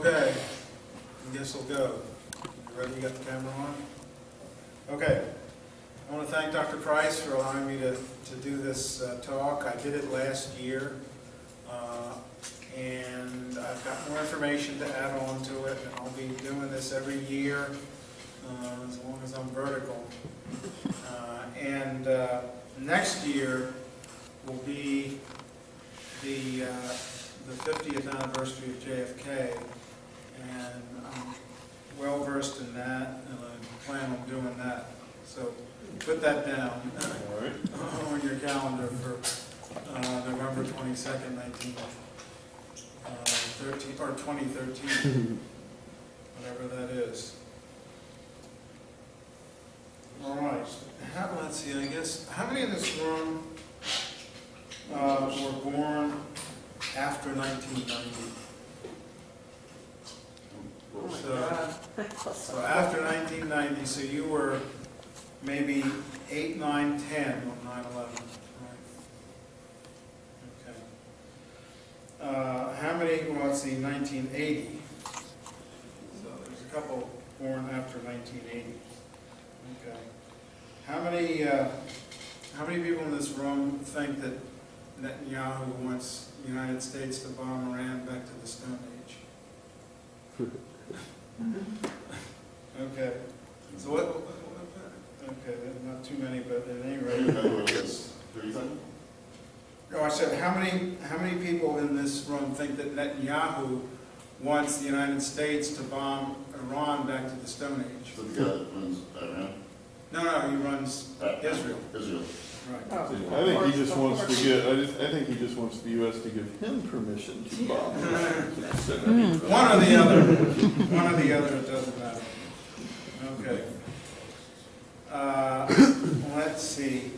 Okay, I guess we'll go. You ready? You got the camera on? Okay. I want to thank Dr. Price for allowing me to do this talk. I did it last year, and I've got more information to add on to it, and I'll be doing this every year as long as I'm vertical. And next year will be the 50th anniversary of JFK, and I'm well versed in that, and I plan on doing that. So put that down on your calendar for November 22nd, 2013, whatever that is. All right. Let's see. I guess how many in this room were born after 1990? So after 1990, so you were maybe 8, 9, 10 on 9/11, right? Okay. How many? Well, let's see, 1980. So there's a couple born after 1980. Okay. How many people in this room think that Netanyahu wants the United States to bomb Iran back to the Stone Age? Okay. So what? Okay, not too many, but at any rate. No, I said how many people in this room think that Netanyahu wants the United States to bomb Iran back to the Stone Age? So the guy that runs Iran? No, he runs Israel. Israel. Right. I think he just wants to get. I think he just wants the U.S. to give him permission to bomb. One or the other. One or the other. It doesn't matter. Okay. Let's see.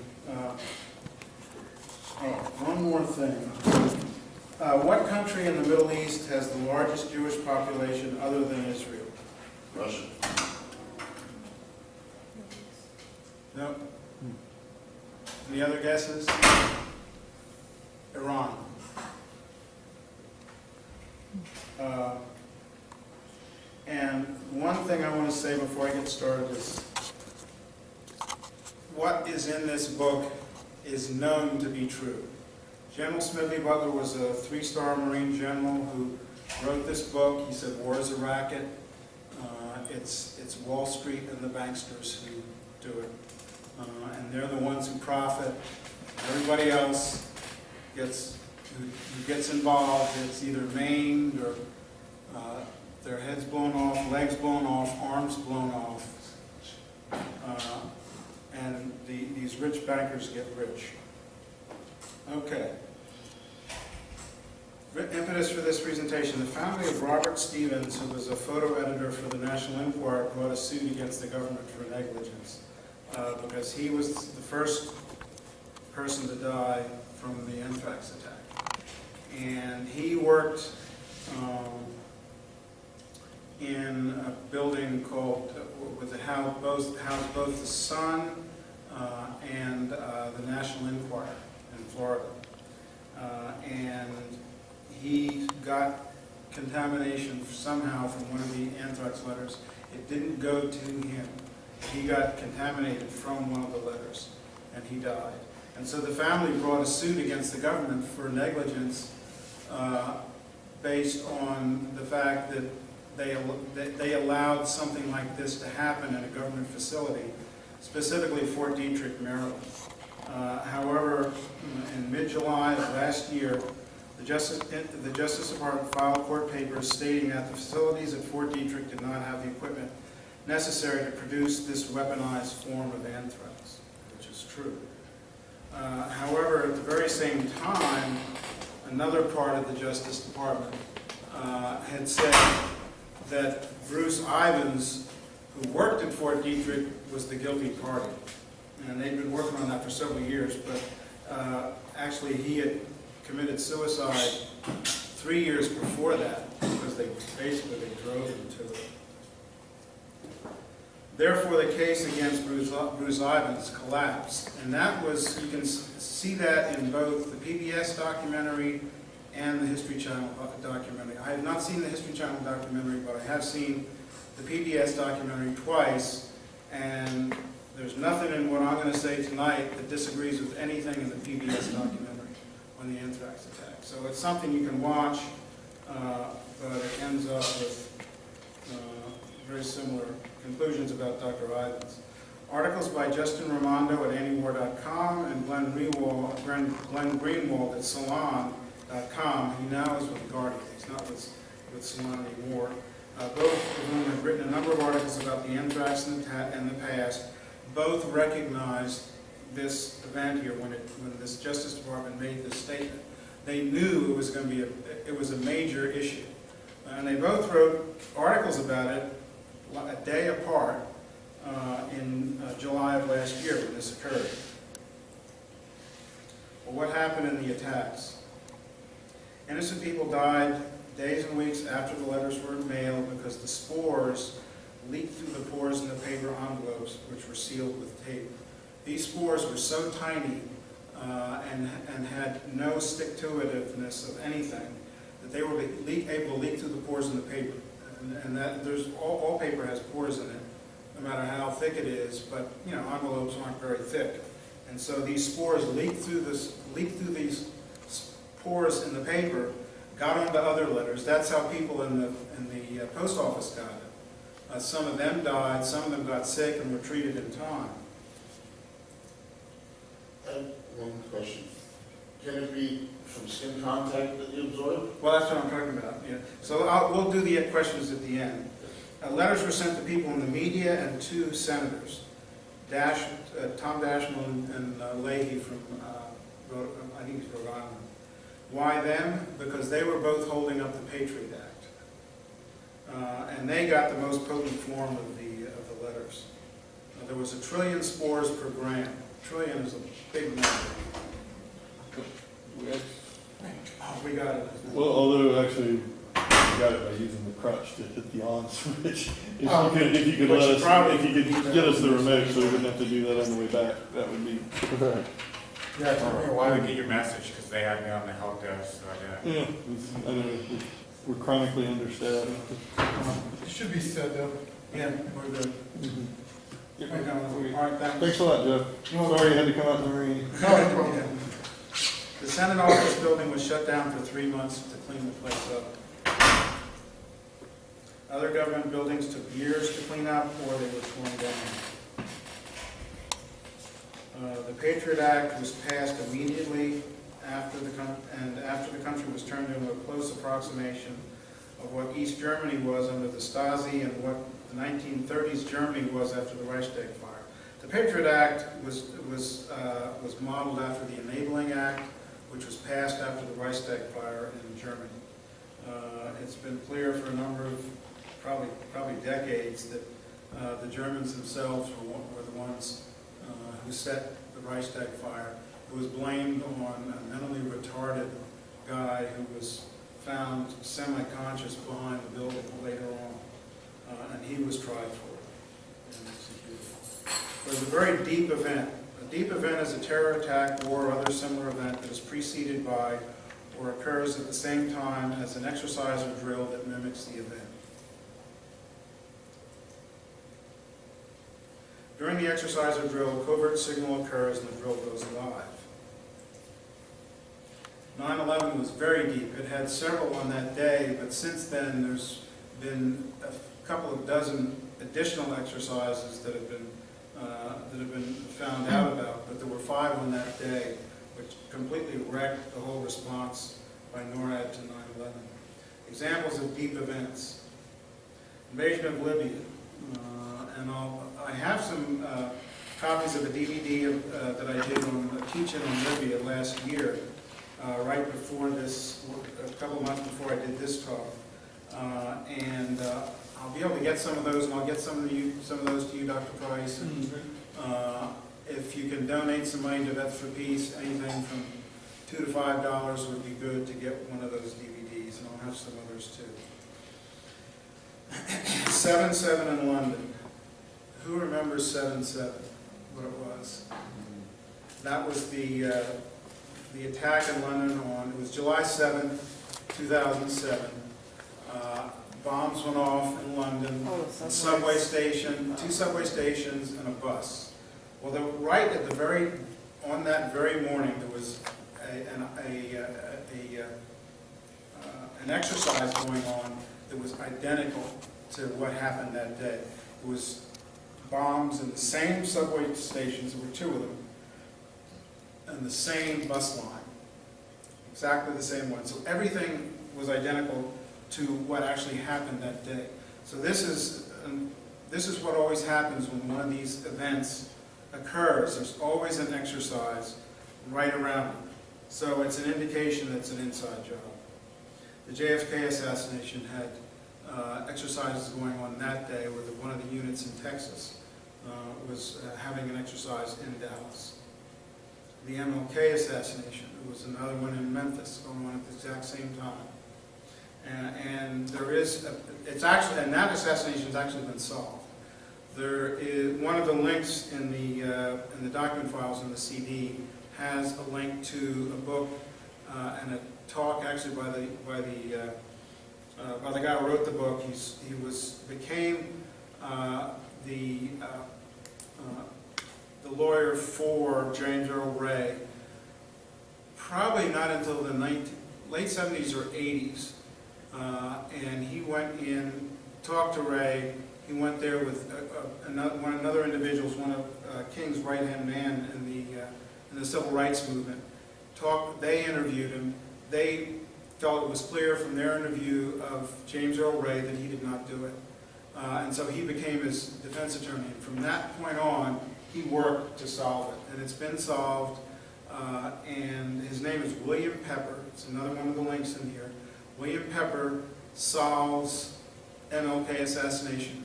One more thing. What country in the Middle East has the largest Jewish population other than Israel? Russia. No. Any other guesses? Iran. And one thing I want to say before I get started is what is in this book is known to be true. General Smedley Butler was a 3-star Marine general who wrote this book. He said war is a racket. It's Wall Street and the banksters who do it. And they're the ones who profit. Everybody else who gets involved, it's either maimed or their heads blown off, legs blown off, arms blown off. And these rich bankers get rich. Okay. Impetus for this presentation. The family of Robert Stevens, who was a photo editor for the National Enquirer, brought a suit against the government for negligence because he was the first person to die from the Anthrax Attack. And he worked in a building called, housed both the Sun and the National Enquirer in Florida. And he got contamination somehow from one of the anthrax letters. It didn't go to him. He got contaminated from one of the letters, and he died. And so the family brought a suit against the government for negligence based on the fact that they allowed something like this to happen in a government facility, specifically Fort Detrick, Maryland. However, in mid-July of last year, the Justice Department filed court papers stating that the facilities at Fort Detrick did not have the equipment necessary to produce this weaponized form of anthrax, which is true. However, at the very same time, another part of the Justice Department had said that Bruce Ivins, who worked at Fort Detrick, was the guilty party. And they'd been working on that for several years, but actually he had committed suicide 3 years before that because they drove him to it. Therefore, the case against Bruce Ivins collapsed. And that was, you can see that in both the PBS documentary and the History Channel documentary. I have not seen the History Channel documentary, but I have seen the PBS documentary twice, and there's nothing in what I'm going to say tonight that disagrees with anything in the PBS documentary on the Anthrax attack. So it's something you can watch, but it ends up with very similar conclusions about Dr. Ivins. Articles by Justin Raimondo at antiwar.com and Glenn Greenwald at salon.com. He now is with the Guardian. He's not with Salon anymore. Both of whom have written a number of articles about the anthrax in the past. Both recognized this event here when this Justice Department made this statement. They knew it was going to be it was a major issue, and they both wrote articles about it a day apart in July of last year when this occurred. Well, what happened in the attacks? Innocent people died days and weeks after the letters were mailed because the spores leaked through the pores in the paper envelopes, which were sealed with tape. These spores were so tiny and had no stick-to-itiveness of anything that they were able to leak through the pores in the paper. And that all paper has pores in it, no matter how thick it is. But envelopes aren't very thick, and so these spores leaked through these pores in the paper, got onto other letters. That's how people in the post office got it. Some of them died, some of them got sick and were treated in time. I have one question. Can it be from skin contact that you absorb? Well, that's what I'm talking about. Yeah. So we'll do the questions at the end. Letters were sent to people in the media and to senators. Tom Daschle and Leahy from, I think it's Rhode Island. Why them? Because they were both holding up the Patriot Act. And they got the most potent form of the letters. There was 1 trillion spores per gram. Trillion is a big number. Oh, we got it. Well, although actually, we got it by using the crutch to hit the on switch. If you could get us the remote so we wouldn't have to do that on the way back, that would be. Yeah, it took me a while to get your message because they had me on the help desk, so I got. Yeah, I know we're chronically understaffed. It should be set up. Yeah, we're good. Yeah. All right, thanks. Thanks a lot, Jeff. Sorry you had to come out in the rain. No problem. Yeah. The Senate office building was shut down for 3 months to clean the place up. Other government buildings took years to clean up or they were torn down. The Patriot Act was passed immediately after the country was turned into a close approximation of what East Germany was under the Stasi and what the 1930s Germany was after the Reichstag fire. The Patriot Act was modeled after the Enabling Act, which was passed after the Reichstag fire in Germany. It's been clear for a number of probably decades that the Germans themselves were the ones who set the Reichstag fire. It was blamed on a mentally retarded guy who was found semi-conscious behind the building later on, and he was tried for it and executed. It was a very deep event. A deep event is a terror attack, war, or other similar event that is preceded by or occurs at the same time as an exercise or drill that mimics the event. During the exercise or drill, a covert signal occurs and the drill goes live. 9/11 was very deep. It had several on that day, but since then there's been a couple of dozen additional exercises that have been found out about, but there were 5 on that day, which completely wrecked the whole response by NORAD to 9/11. Examples of deep events. Invasion of Libya. And I have some copies of a DVD that I did on teaching on Libya last year, right before this, a couple of months before I did this talk. And I'll be able to get some of those, and I'll get some of those to you, Dr. Price. And, if you can donate some money to Vets for Peace, anything from $2 to $5 would be good to get one of those DVDs, and I'll have some others too. 7/7 in London. Who remembers 7/7? What it was? That was the the attack in London it was July 7th, 2007. Bombs went off in London, a subway station, 2 subway stations, and a bus. Well, right at on that very morning, there was an exercise going on that was identical to what happened that day. It was bombs in the same subway stations, there were 2 of them, and the same bus line, exactly the same one. So everything was identical to what actually happened that day. So this is what always happens when one of these events occurs. There's always an exercise right around it. So it's an indication that it's an inside job. The JFK assassination had exercises going on that day where one of the units in Texas was having an exercise in Dallas. The MLK assassination, there was another one in Memphis going on at the exact same time. And there is, and that assassination has actually been solved. There is, one of the links in the document files in the CD has a link to a book and a talk actually by the guy who wrote the book. He became the lawyer for James Earl Ray, probably not until the late 70s or 80s. And he went in, talked to Ray. He went there with another individual, one of King's right-hand man in the civil rights movement. They interviewed him. They felt it was clear from their interview of James Earl Ray that he did not do it. And so he became his defense attorney. And from that point on, he worked to solve it. And it's been solved. And his name is William Pepper. It's another one of the links in here. William Pepper solves MLK assassination.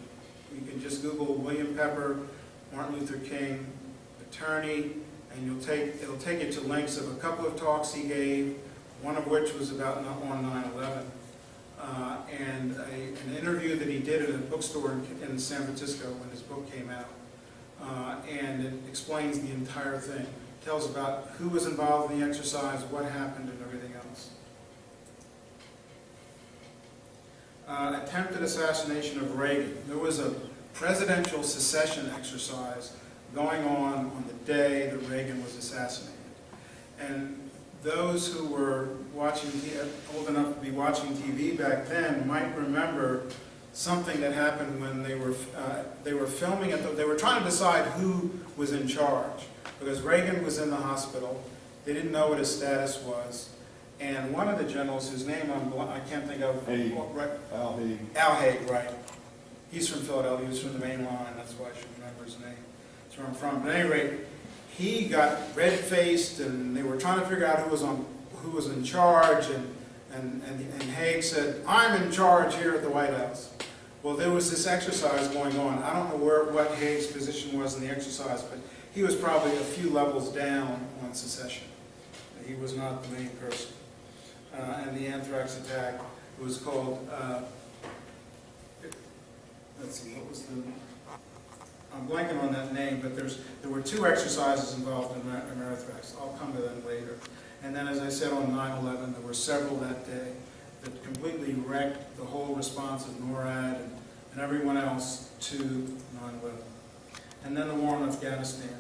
You can just Google William Pepper, Martin Luther King, attorney, and it'll take you to links of a couple of talks he gave, one of which was about on 9/11, and an interview that he did at a bookstore in San Francisco when his book came out, and it explains the entire thing. It tells about who was involved in the exercise, what happened, and everything else. Attempted assassination of Reagan. There was a presidential secession exercise going on the day that Reagan was assassinated. And those who were old enough to be watching TV back then might remember something that happened when they were filming it. They were trying to decide who was in charge because Reagan was in the hospital. They didn't know what his status was. And one of the generals, whose name I can't think of, Haig. right? Al Haig. Al Haig, right. He's from Philadelphia, he was from the main line, that's why I should remember his name. That's where I'm from. But at any rate, he got red-faced, and they were trying to figure out who was in charge, and Haig said, "I'm in charge here at the White House." Well, there was this exercise going on. I don't know what Haig's position was in the exercise, but he was probably a few levels down on secession. He was not the main person. And the Anthrax Attack was called, let's see, what was I'm blanking on that name, but there were 2 exercises involved in Anthrax. I'll come to them later. And then, as I said, on 9/11, there were several that day that completely wrecked the whole response of NORAD and everyone else to 9/11. And then the war in Afghanistan.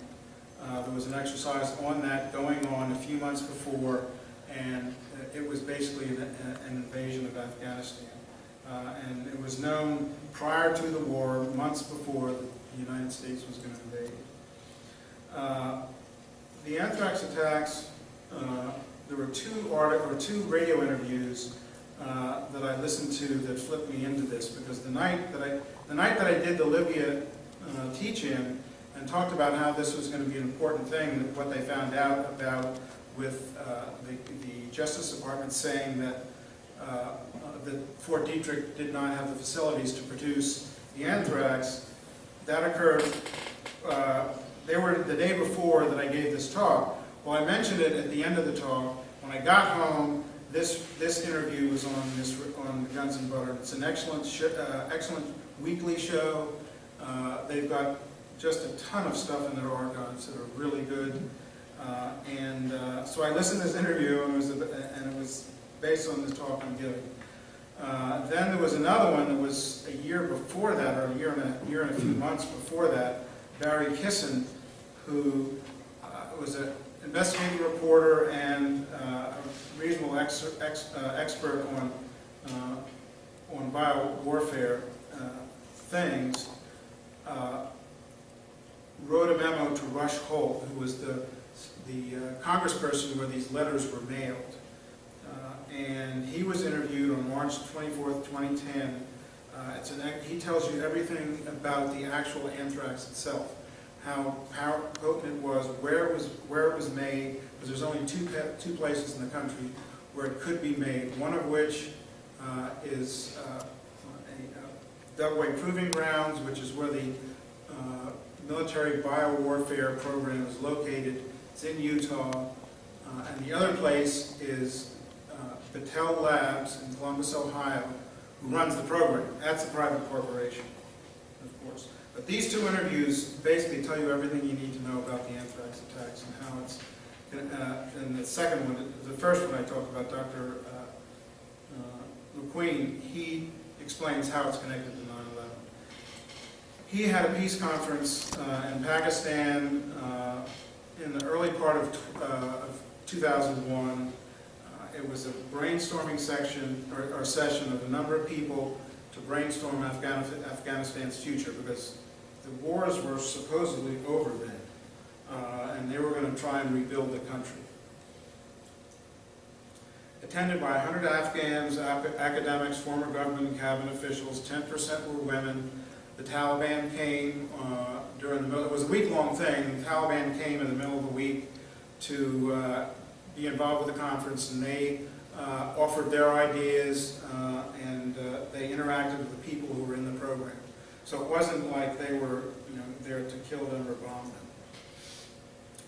There was an exercise on that going on a few months before, and it was basically an invasion of Afghanistan. And it was known prior to the war, months before, that the United States was going to invade. The Anthrax attacks, there were 2 radio interviews that I listened to that flipped me into this, because the night that I did the Libya teach-in and talked about how this was going to be an important thing, what they found out about with the Justice Department saying that Fort Detrick did not have the facilities to produce the anthrax. That occurred, they were the day before that I gave this talk. Well, I mentioned it at the end of the talk. When I got home, this interview was on Guns and Butter. It's an excellent weekly show. They've got just a ton of stuff in their archives that are really good. So I listened to this interview, and it was based on the talk I'm giving. Then there was another one that was a year before that, or a year and a few months before that. Barry Kissin, who was an investigative reporter and a regional expert on biowarfare things, wrote a memo to Rush Holt, who was the congressperson where these letters were mailed. And he was interviewed on March 24th, 2010. He tells you everything about the actual anthrax itself, how potent it was, where it was made, because there's only two places in the country where it could be made, one of which is Dugway Proving Grounds, which is where the military biowarfare program is located. It's in Utah. And the other place is Battelle Labs in Columbus, Ohio, who runs the program. That's a private corporation, of course. But these two interviews basically tell you everything you need to know about the anthrax attacks and how it's, and the second one, the first one I talked about, Dr. McQueen, he explains how it's connected to 9/11. He had a peace conference in Pakistan in the early part of 2001. It was a brainstorming session of a number of people to brainstorm Afghanistan's future, because the wars were supposedly over then, and they were going to try and rebuild the country. Attended by 100 Afghans, academics, former government and cabinet officials, 10% were women. The Taliban came it was a week-long thing. The Taliban came in the middle of the week to be involved with the conference, and they offered their ideas, and they interacted with the people who were in the program. So it wasn't like they were there to kill them or bomb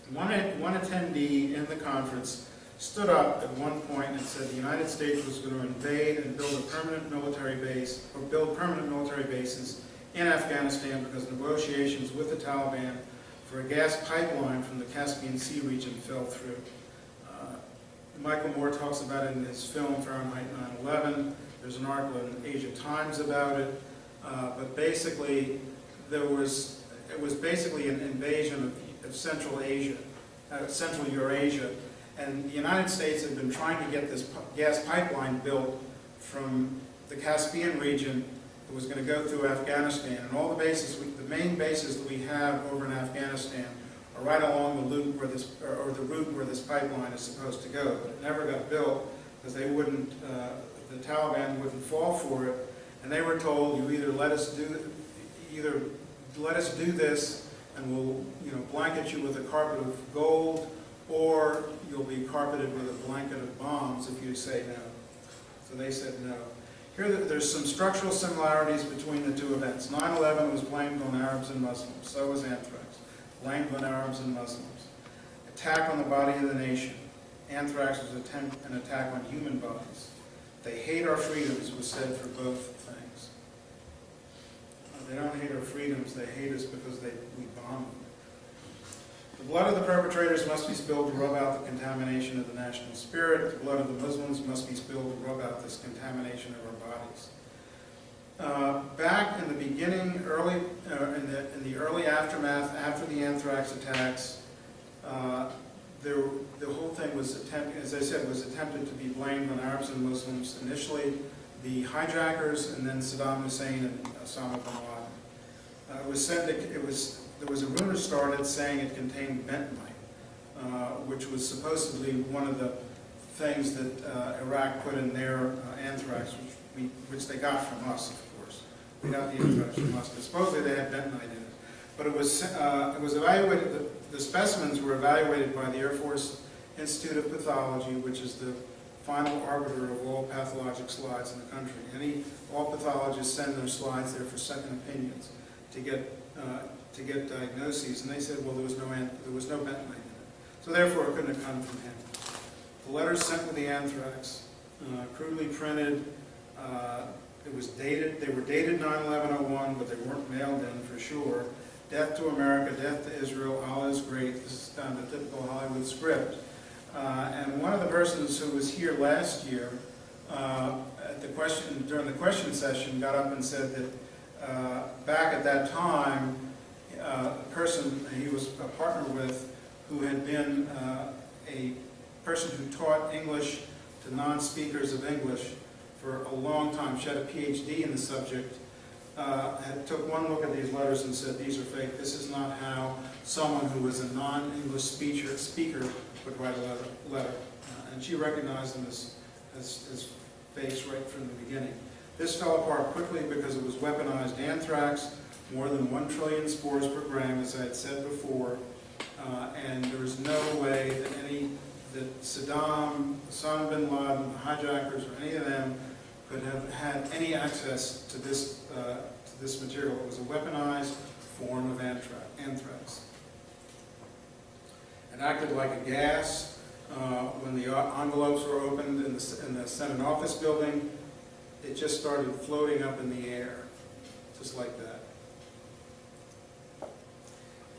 them. One attendee in the conference stood up at one point and said the United States was going to invade and build a permanent military base, or build permanent military bases in Afghanistan, because negotiations with the Taliban for a gas pipeline from the Caspian Sea region fell through. Michael Moore talks about it in his film Fahrenheit 9/11. There's an article in Asia Times about it. But basically, it was basically an invasion of Central Asia, Central Eurasia. And the United States had been trying to get this gas pipeline built from the Caspian region. It was going to go through Afghanistan. And all the bases, the main bases that we have over in Afghanistan are right along the loop where this, or the route where this pipeline is supposed to go. But it never got built because they wouldn't, the Taliban wouldn't fall for it. And they were told, you either let us do this, and we'll blanket you with a carpet of gold, or you'll be carpeted with a blanket of bombs if you say no. So they said no. Here, there's some structural similarities between the two events. 9/11 was blamed on Arabs and Muslims. So was Anthrax. Blamed on Arabs and Muslims. Attack on the body of the nation. Anthrax was an attack on human bodies. They hate our freedoms was said for both things. They don't hate our freedoms, they hate us because we bomb them. The blood of the perpetrators must be spilled to rub out the contamination of the national spirit. The blood of the Muslims must be spilled to rub out this contamination of our bodies. Back in the beginning, in the early aftermath, after the anthrax attacks, the whole thing was as I said, was attempted to be blamed on Arabs and Muslims. Initially, the hijackers, and then Saddam Hussein and Osama bin Laden. It was said that there was a rumor started saying it contained bentonite, which was supposedly one of the things that Iraq put in their anthrax, which they got from us, of course. We got the anthrax from us, but supposedly they had bentonite in it. But it was evaluated. The specimens were evaluated by the Air Force Institute of Pathology, which is the final arbiter of all pathologic slides in the country. All pathologists send their slides there for second opinions to get diagnoses, and they said, well, there was no bentonite in it, so therefore it couldn't have come from him. The letters sent with the anthrax, crudely printed. It was dated. They were dated 9/11/01, but they weren't mailed in for sure. death to America, death to Israel, Allah is great. This is kind of a typical Hollywood script. And one of the persons who was here last year during the question session got up and said that back at that time, the person he was a partner with, who had been a person who taught English to non-speakers of English for a long time, she had a PhD in the subject, took one look at these letters and said, these are fake. This is not how someone who was a non-English speaker would write a letter. And she recognized them as fakes right from the beginning. This fell apart quickly because it was weaponized anthrax, more than 1 trillion spores per gram, as I had said before, and there is no way that Saddam, Osama bin Laden, the hijackers, or any of them could have had any access to this material. It was a weaponized form of anthrax. It acted like a gas. When the envelopes were opened in the Senate office building, it just started floating up in the air, just like that.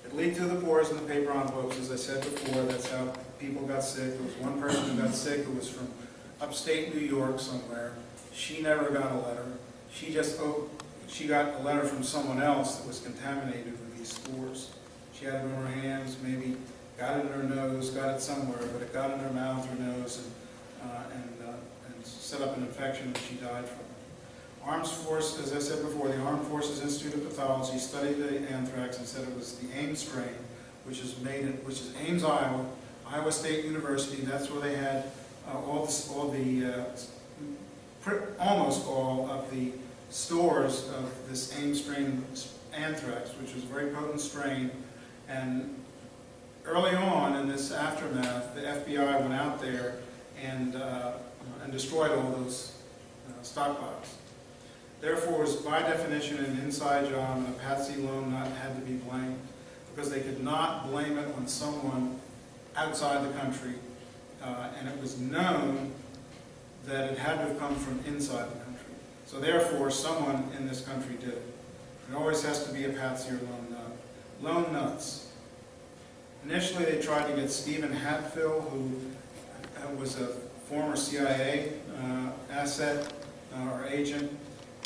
It leaked through the pores in the paper envelopes, as I said before. That's how people got sick. There was one person who got sick who was from upstate New York somewhere. She never got a letter. She got a letter from someone else that was contaminated with these spores. She had it in her hands, maybe got it in her nose, got it somewhere, but it got in her mouth or nose and set up an infection that she died from. Armed Force, as I said before, the Armed Forces Institute of Pathology studied the anthrax and said it was the Ames strain, which is Ames, Iowa State University. That's where they had almost all of the stores of this Ames strain anthrax, which was a very potent strain. And early on in this aftermath, the FBI went out there and destroyed all those stockpiles. Therefore, it was by definition an inside job, and a patsy lone nut had to be blamed, because they could not blame it on someone outside the country, and it was known that it had to have come from inside the country. So therefore, someone in this country did it. It always has to be a patsy or lone nut. Lone nuts. Initially, they tried to get Stephen Hatfill, who was a former CIA asset or agent,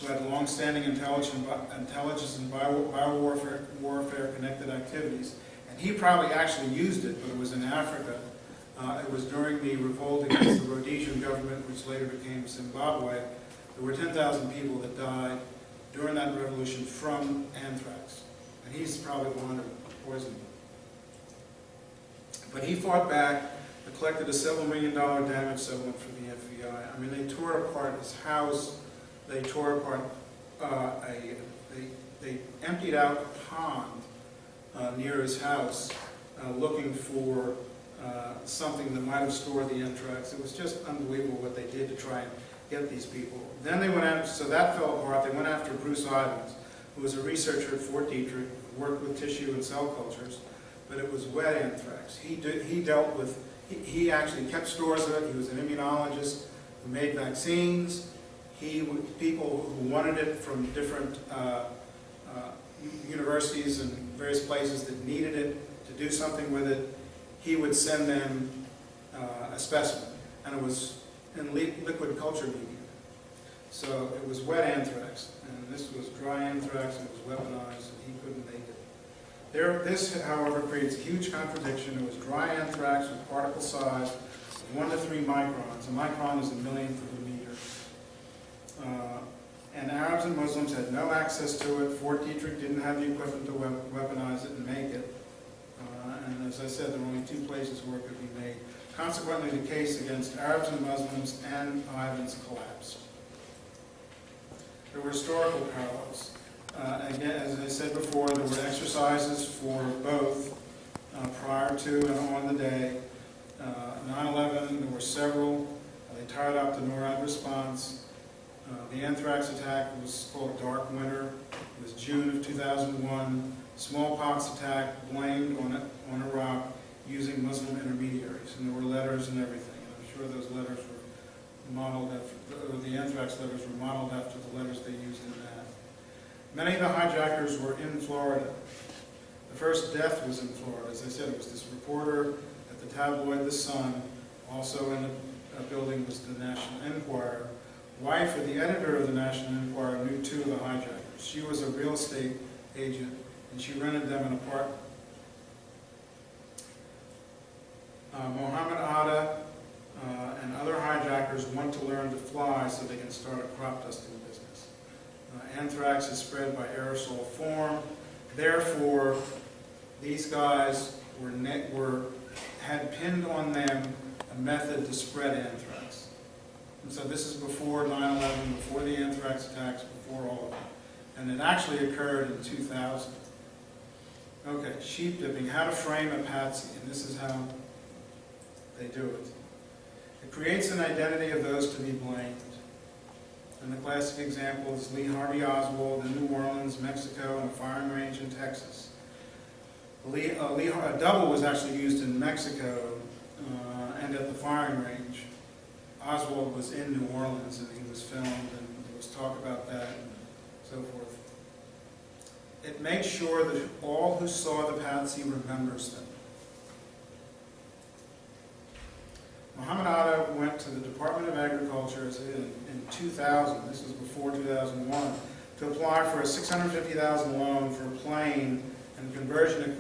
who had long-standing intelligence and biowarfare connected activities. And he probably actually used it, but it was in Africa. It was during the revolt against the Rhodesian government, which later became Zimbabwe. There were 10,000 people that died during that revolution from anthrax. And he's probably the one who poisoned them. But he fought back, collected a several $1 million damage settlement for the FBI. I mean, they tore apart his house. They tore apart, they emptied out a pond near his house looking for something that might have stored the anthrax. It was just unbelievable what they did to try and get these people. Then they went after, so that fell apart, they went after Bruce Ivins, who was a researcher at Fort Detrick, worked with tissue and cell cultures, but it was wet anthrax. He actually kept stores of it. He was an immunologist who made vaccines. People who wanted it from different universities and various places that needed it to do something with it, he would send them a specimen, and it was in liquid culture medium. So it was wet anthrax, and this was dry anthrax, and it was weaponized, and he couldn't make it. This, however, creates a huge contradiction. It was dry anthrax with particle size of 1 to 3 microns. A micron is a millionth of a meter. And Arabs and Muslims had no access to it. Fort Detrick didn't have the equipment to weaponize it and make it. And as I said, there were only 2 places where it could be made. Consequently, the case against Arabs and Muslims and Ivins collapsed. There were historical parallels. Again, as I said before, there were exercises for both prior to and on the day. 9/11, there were several. They tied up the NORAD response. The Anthrax attack was called Dark Winter. It was June of 2001. Smallpox attack blamed on Iraq using Muslim intermediaries. And there were letters and everything. And I'm sure those letters were modeled after, the anthrax letters were modeled after the letters they used in that. Many of the hijackers were in Florida. first death was in Florida. As I said, it was this reporter at the tabloid The Sun. Also in the building was the National Enquirer. Wife of the editor of the National Enquirer knew two of the hijackers. She was a real estate agent, and she rented them an apartment. Mohammed Atta and other hijackers want to learn to fly so they can start a crop dusting business. Anthrax is spread by aerosol form. Therefore, these guys had pinned on them a method to spread anthrax. And so this is before 9/11, before the anthrax attacks, before all of that. And it actually occurred in 2000. Okay, sheep dipping, how to frame a patsy, and this is how they do it. It creates an identity of those to be blamed. And the classic example is Lee Harvey Oswald in New Orleans, Mexico, and a firing range in Texas. A double was actually used in Mexico and at the firing range. Oswald was in New Orleans and he was filmed, and there was talk about that and so forth. It makes sure that all who saw the patsy remembers them. Muhammad Atta went to the Department of Agriculture in 2000, this was before 2001, to apply for a $650,000 loan for a plane and conversion of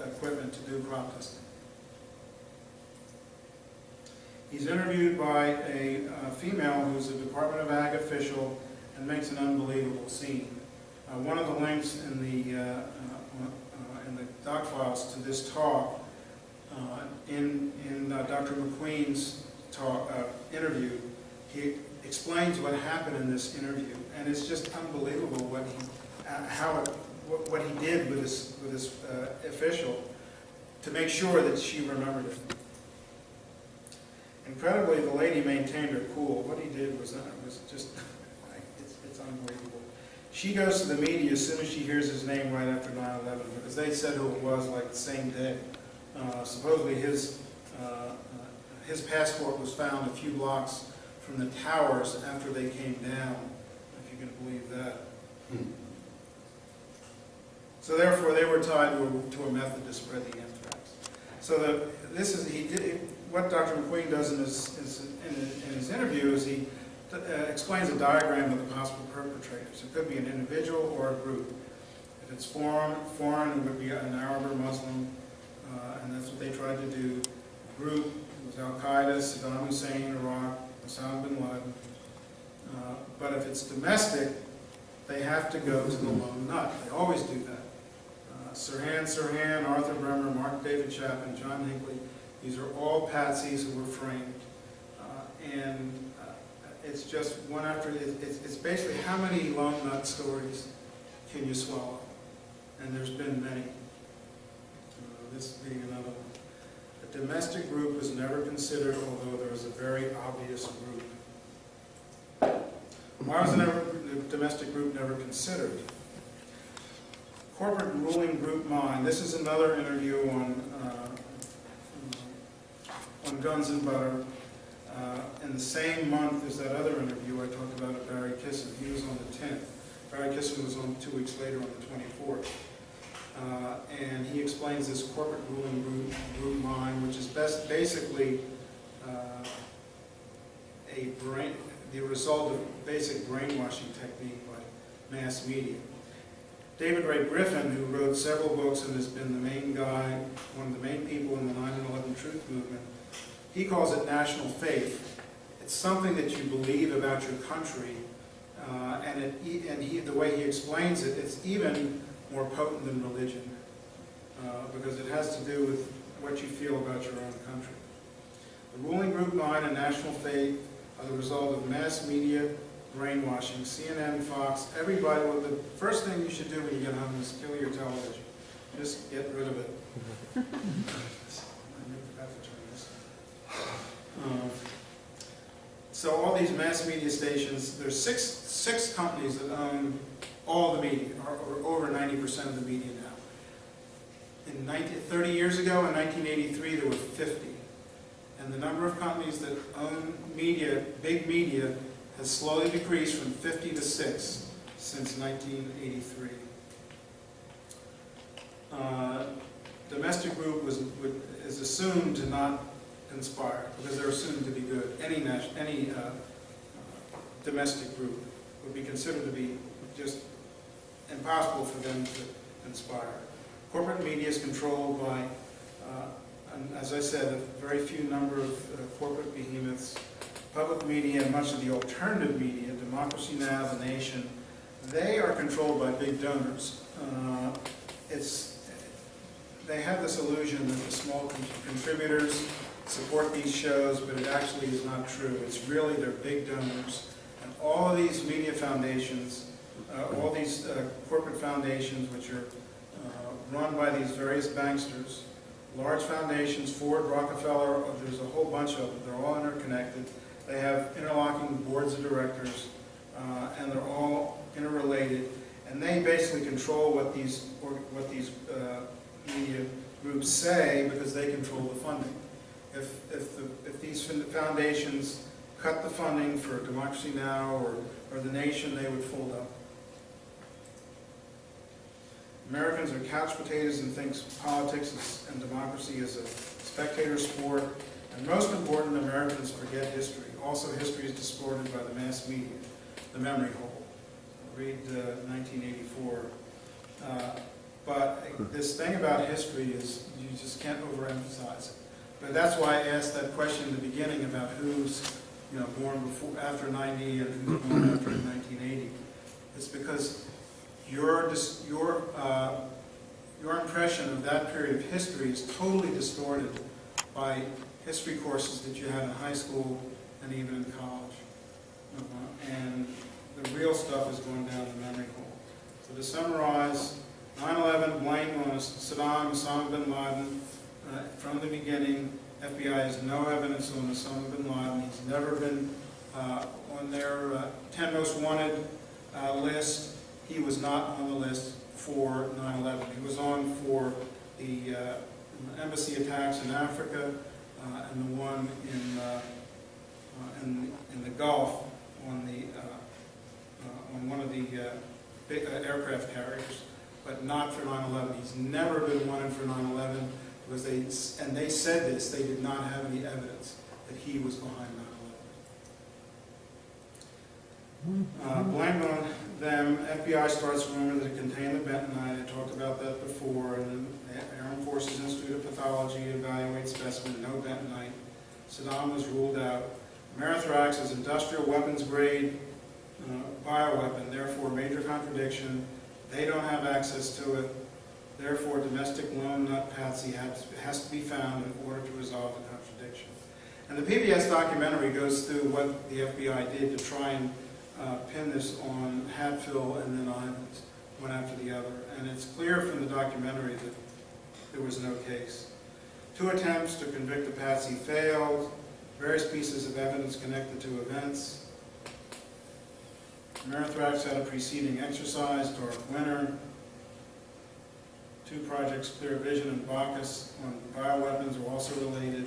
equipment to do crop dusting. He's interviewed by a female who's a Department of Ag official and makes an unbelievable scene. One of the links in the doc files to this talk, in Dr. McQueen's interview, he explains what happened in this interview, and it's just unbelievable what he did with this official to make sure that she remembered it. Incredibly, the lady maintained her cool. What he did was just, it's unbelievable. She goes to the media as soon as she hears his name right after 9/11, because they said who it was like the same day. Supposedly his passport was found a few blocks from the towers after they came down, if you can believe that. So therefore, they were tied to a method to spread the anthrax. So what Dr. McQueen does in his interview is he explains a diagram of the possible perpetrators. It could be an individual or a group. If it's foreign, it would be an Arab or Muslim, and that's what they tried to do. A group was Al-Qaeda, Saddam Hussein, Iraq, Osama bin Laden. But if it's domestic, they have to go to the lone nut. They always do that. Sirhan, Arthur Bremer, Mark David Chapman, John Hinckley, these are all patsies who were framed. It's just one after, it's basically how many lone nut stories can you swallow? And there's been many. This being another one. A domestic group was never considered, although there was a very obvious group. Why was the domestic group never considered? Corporate ruling group mind. This is another interview on Guns and Butter. In the same month as that other interview I talked about at Barry Kissin. He was on the 10th. Barry Kissin was on 2 weeks later on the 24th. And he explains this corporate ruling group mind, which is basically the result of basic brainwashing technique by mass media. David Ray Griffin, who wrote several books and has been the main guy, one of the main people in the 9/11 Truth Movement, he calls it national faith. It's something that you believe about your country, the way he explains it, it's even more potent than religion, because it has to do with what you feel about your own country. The ruling group mind and national faith are the result of mass media brainwashing. CNN, Fox, everybody. Well, the first thing you should do when you get home is kill your television. Just get rid of it. I forgot to turn this. So all these mass media stations, there's six companies that own all the media, or over 90% of the media now. 30 years ago, in 1983, there were 50. And the number of companies that own media, big media, has slowly decreased from 50 to 6 since 1983. domestic group is assumed to not conspire because they're assumed to be good. Any domestic group would be considered to be just impossible for them to conspire. Corporate media is controlled by, and as I said, a very few number of corporate behemoths. Public media and much of the alternative media, Democracy Now!, The Nation, they are controlled by big donors. They have this illusion that the small contributors support these shows, but it actually is not true. It's really their big donors. And all of these media foundations, all these corporate foundations, which are run by these various banksters, large foundations, Ford, Rockefeller, there's a whole bunch of them. They're all interconnected. They have interlocking boards of directors, and they're all interrelated. And they basically control what these media groups say because they control the funding. If these foundations cut the funding for Democracy Now! or The Nation, they would fold up. Americans are couch potatoes and think politics and democracy is a spectator sport. And most important, Americans forget history. Also, history is distorted by the mass media, the memory hole. Read 1984. But this thing about history is you just can't overemphasize it. But that's why I asked that question in the beginning about who's born after 90 and who's born after 1980. It's because your impression of that period of history is totally distorted by history courses that you had in high school and even in college. And the real stuff is going down the memory hole. So to summarize, 9/11 blame on Saddam, Osama bin Laden. From the beginning, FBI has no evidence on Osama bin Laden. He's never been on their 10 most wanted list. He was not on the list for 9/11. He was on for the embassy attacks in Africa and the one in the Gulf on one of the big aircraft carriers, but not for 9/11. He's never been wanted for 9/11 because they said this. They did not have any evidence that he was behind 9/11. Blame on them. FBI starts a rumor that it contained the bentonite. I talked about that before. And the Armed Forces Institute of Pathology evaluates specimen, no bentonite. Saddam was ruled out. Anthrax is industrial weapons grade bioweapon, therefore major contradiction. They don't have access to it. Therefore, domestic lone nut patsy has to be found in order to resolve the contradiction. And the PBS documentary goes through what the FBI did to try and pin this on Hatfield and then Ivins, one after the other. And it's clear from the documentary that there was no case. 2 attempts to convict the patsy failed. Various pieces of evidence connected to events. Anthrax had a preceding exercise, Dark Winter. 2 projects, Clear Vision and Bacchus, on bioweapons are also related.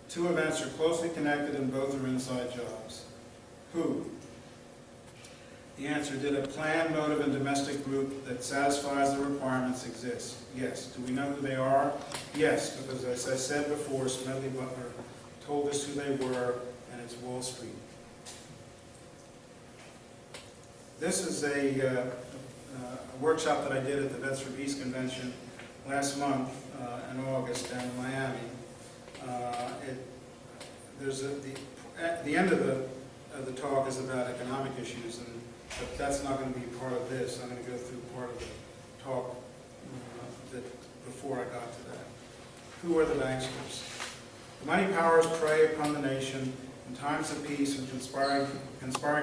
2 events are closely connected and both are inside jobs. Who? The answer, did a planned motive and domestic group that satisfies the requirements exist? Yes. Do we know who they are? Yes, because as I said before, Smedley Butler told us who they were, and it's Wall Street. This is a workshop that I did at the Vets for Peace Convention last month in August down in Miami. The end of the talk is about economic issues, but that's not going to be part of this. I'm going to go through part of the talk before I got to that. Who are the banksters? The money powers prey upon the nation in times of peace and conspire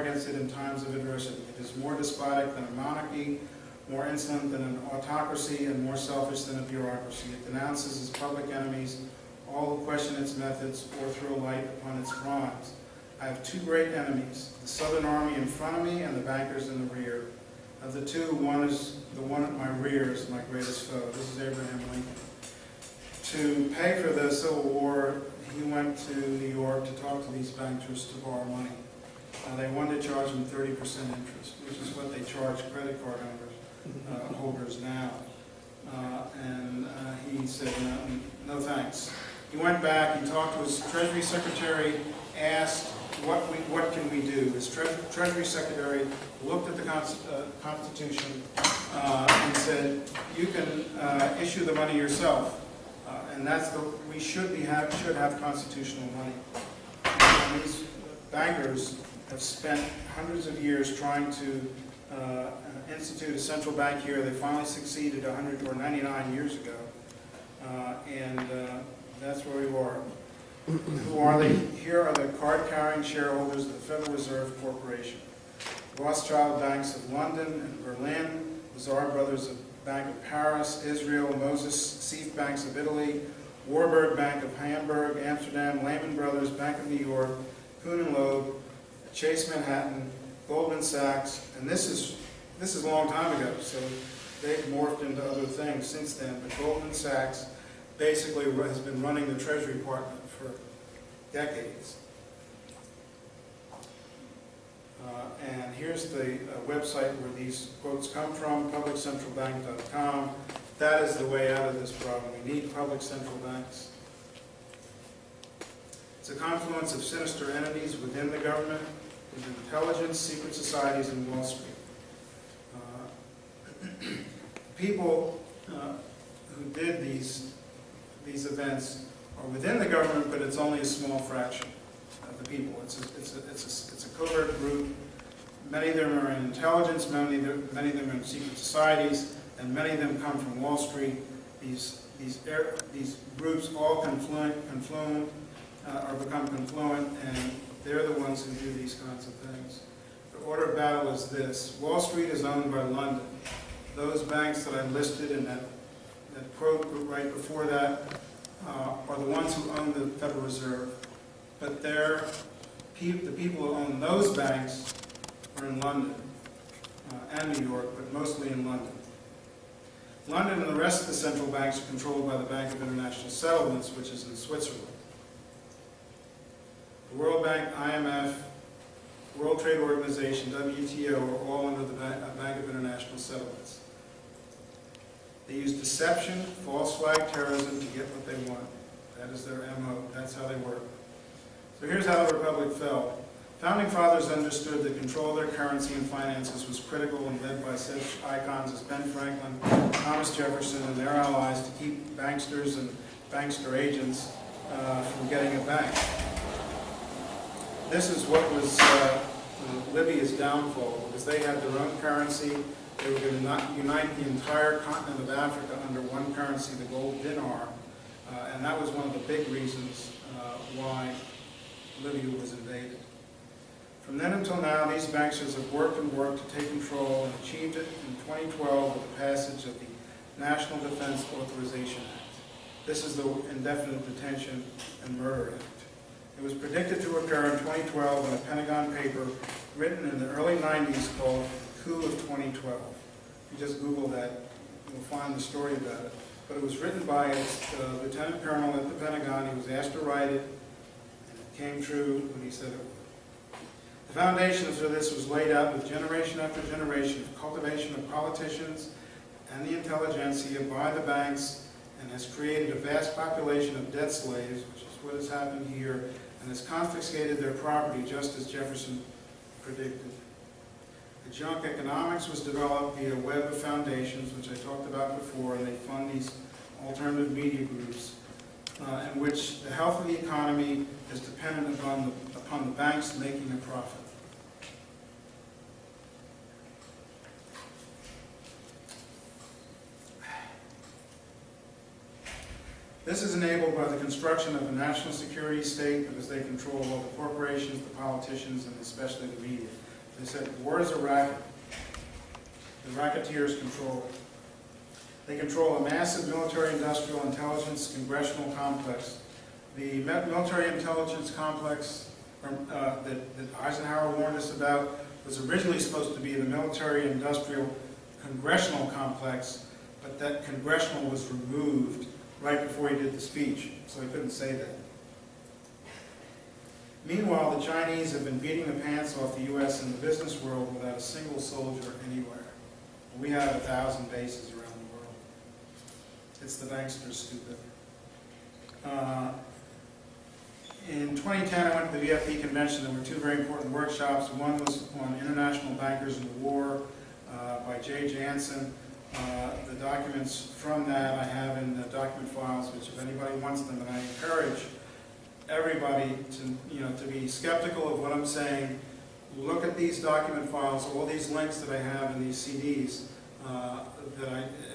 against it in times of adversity. It is more despotic than a monarchy, more insolent than an autocracy, and more selfish than a bureaucracy. It denounces its public enemies, all who question its methods or throw light upon its crimes. I have 2 great enemies, the Southern Army in front of me and the bankers in the rear. Of the 2, one is the one at my rear is my greatest foe. This is Abraham Lincoln. To pay for the Civil War, he went to New York to talk to these bankers to borrow money. They wanted to charge him 30% interest, which is what they charge credit card owners. holders now. He said, no thanks. He went back, he talked to his Treasury Secretary, asked, what can we do? His Treasury Secretary looked at the Constitution and said, you can issue the money yourself. And we should have constitutional money. And these bankers have spent hundreds of years trying to institute a central bank here. They finally succeeded 99 years ago. That's where we are. Who are they? Here are the card-carrying shareholders of the Federal Reserve Corporation. Rothschild Banks of London and Berlin, Lazar Brothers of Bank of Paris, Israel, Moses Seif Banks of Italy, Warburg Bank of Hamburg, Amsterdam, Lehman Brothers, Bank of New York, Kuhn and Loeb, Chase Manhattan, Goldman Sachs, and this is a long time ago, so they've morphed into other things since then, but Goldman Sachs basically has been running the Treasury Department for decades. And here's the website where these quotes come from, publiccentralbank.com. That is the way out of this problem. We need public central banks. It's a confluence of sinister entities within the government, with intelligence, secret societies, and Wall Street. People who did these events are within the government, but it's only a small fraction of the people. It's a covert group. Many of them are in intelligence, many of them are in secret societies, and many of them come from Wall Street. These groups all confluent or become confluent, and they're the ones who do these kinds of things. The order of battle is this. Wall Street is owned by London. Those banks that I listed in that quote right before that are the ones who own the Federal Reserve. But the people who own those banks are in London and New York, but mostly in London. London and the rest of the central banks are controlled by the Bank of International Settlements, which is in Switzerland. The World Bank, IMF, World Trade Organization, WTO, are all under the Bank of International Settlements. They use deception, false flag terrorism to get what they want. That is their MO. That's how they work. So here's how the Republic fell. Founding fathers understood that control of their currency and finances was critical and led by such icons as Ben Franklin, Thomas Jefferson, and their allies to keep banksters and bankster agents from getting a bank. This is what was Libya's downfall, because they had their own currency. They were going to unite the entire continent of Africa under one currency, the gold dinar, and that was one of the big reasons why Libya was invaded. From then until now, these banksters have worked and worked to take control and achieved it in 2012 with the passage of the National Defense Authorization Act. This is the Indefinite Detention and Murder Act. It was predicted to occur in 2012 in a Pentagon paper written in the early 90s called Coup of 2012. If you just Google that, you'll find the story about it. But it was written by a lieutenant colonel at the Pentagon. He was asked to write it, and it came true when he said it would. The foundation for this was laid out with generation after generation of cultivation of politicians and the intelligentsia by the banks, and has created a vast population of debt slaves, which is what has happened here, and has confiscated their property just as Jefferson predicted. The junk economics was developed via a web of foundations, which I talked about before, and they fund these alternative media groups, in which the health of the economy is dependent upon the banks making a profit. This is enabled by the construction of a national security state because they control all the corporations, the politicians, and especially the media. They said war is a racket. The racketeers control it. They control a massive military-industrial intelligence congressional complex. The military intelligence complex that Eisenhower warned us about was originally supposed to be the military-industrial congressional complex, but that congressional was removed right before he did the speech, so he couldn't say that. Meanwhile, the Chinese have been beating the pants off the U.S. in the business world without a single soldier anywhere. We have 1,000 bases around the world. It's the banksters, stupid. In 2010, I went to the VFB convention. There were two very important workshops. One was on international bankers in war by Jay Jansen. The documents from that I have in the document files, which if anybody wants them, and I encourage everybody to be skeptical of what I'm saying. Look at these document files, all these links that I have in these CDs.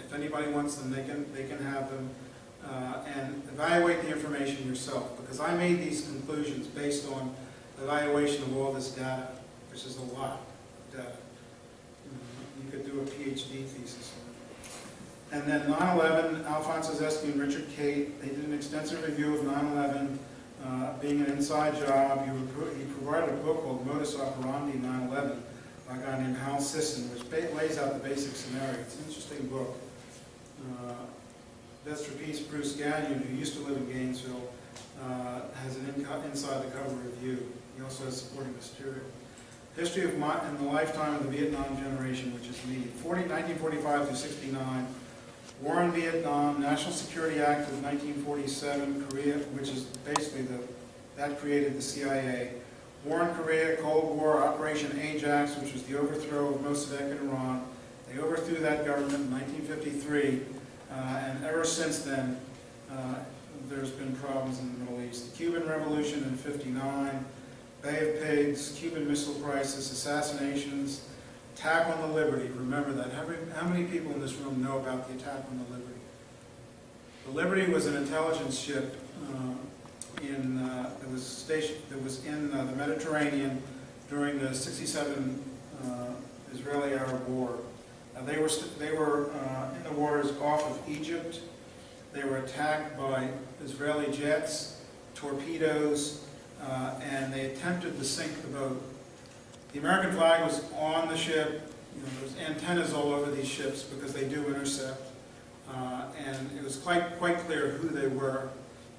If anybody wants them, they can have them, and evaluate the information yourself. Because I made these conclusions based on evaluation of all this data, which is a lot of data. You could do a PhD thesis on it. And then 9/11, Alphonse Zesky and Richard Kate, they did an extensive review of 9/11. Being an inside job, he provided a book called Modus Operandi 9/11 by a guy named Hal Sisson, which lays out the basic scenario. It's an interesting book. Best for Peace, Bruce Gagnon, who used to live in Gainesville, has an inside the cover review. He also has supporting material. History of in the lifetime of the Vietnam generation, which is me, 1945 through 69. War in Vietnam, National Security Act of 1947, Korea, which is basically that created the CIA. War in Korea, Cold War, Operation Ajax, which was the overthrow of Mossadegh in Iran. They overthrew that government in 1953, and ever since then, there's been problems in the Middle East. The Cuban Revolution in '59, Bay of Pigs, Cuban Missile Crisis, assassinations, attack on the Liberty. Remember that. How many people in this room know about the attack on the Liberty? The Liberty was an intelligence ship that was in the Mediterranean during the '67 Israeli-Arab War. They were in the waters off of Egypt. They were attacked by Israeli jets, torpedoes, and they attempted to sink the boat. The American flag was on the ship. There was antennas all over these ships because they do intercept. And it was quite clear who they were.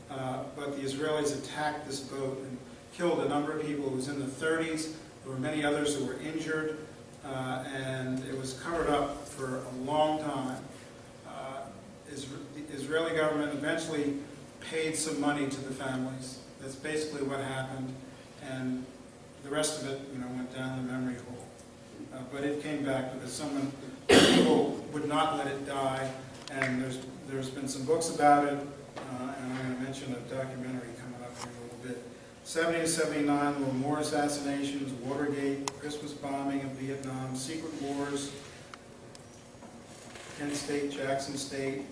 But the Israelis attacked this boat and killed a number of people. It was in the 30s. There were many others who were injured. And it was covered up for a long time. The Israeli government eventually paid some money to the families. That's basically what happened. And the rest of it, went down the memory hole. But it came back because people would not let it die. And there's been some books about it. And I'm going to mention a documentary coming up in a little bit. 70 to 79, there were more assassinations, Watergate, Christmas bombing in Vietnam, secret wars, Kent State, Jackson State,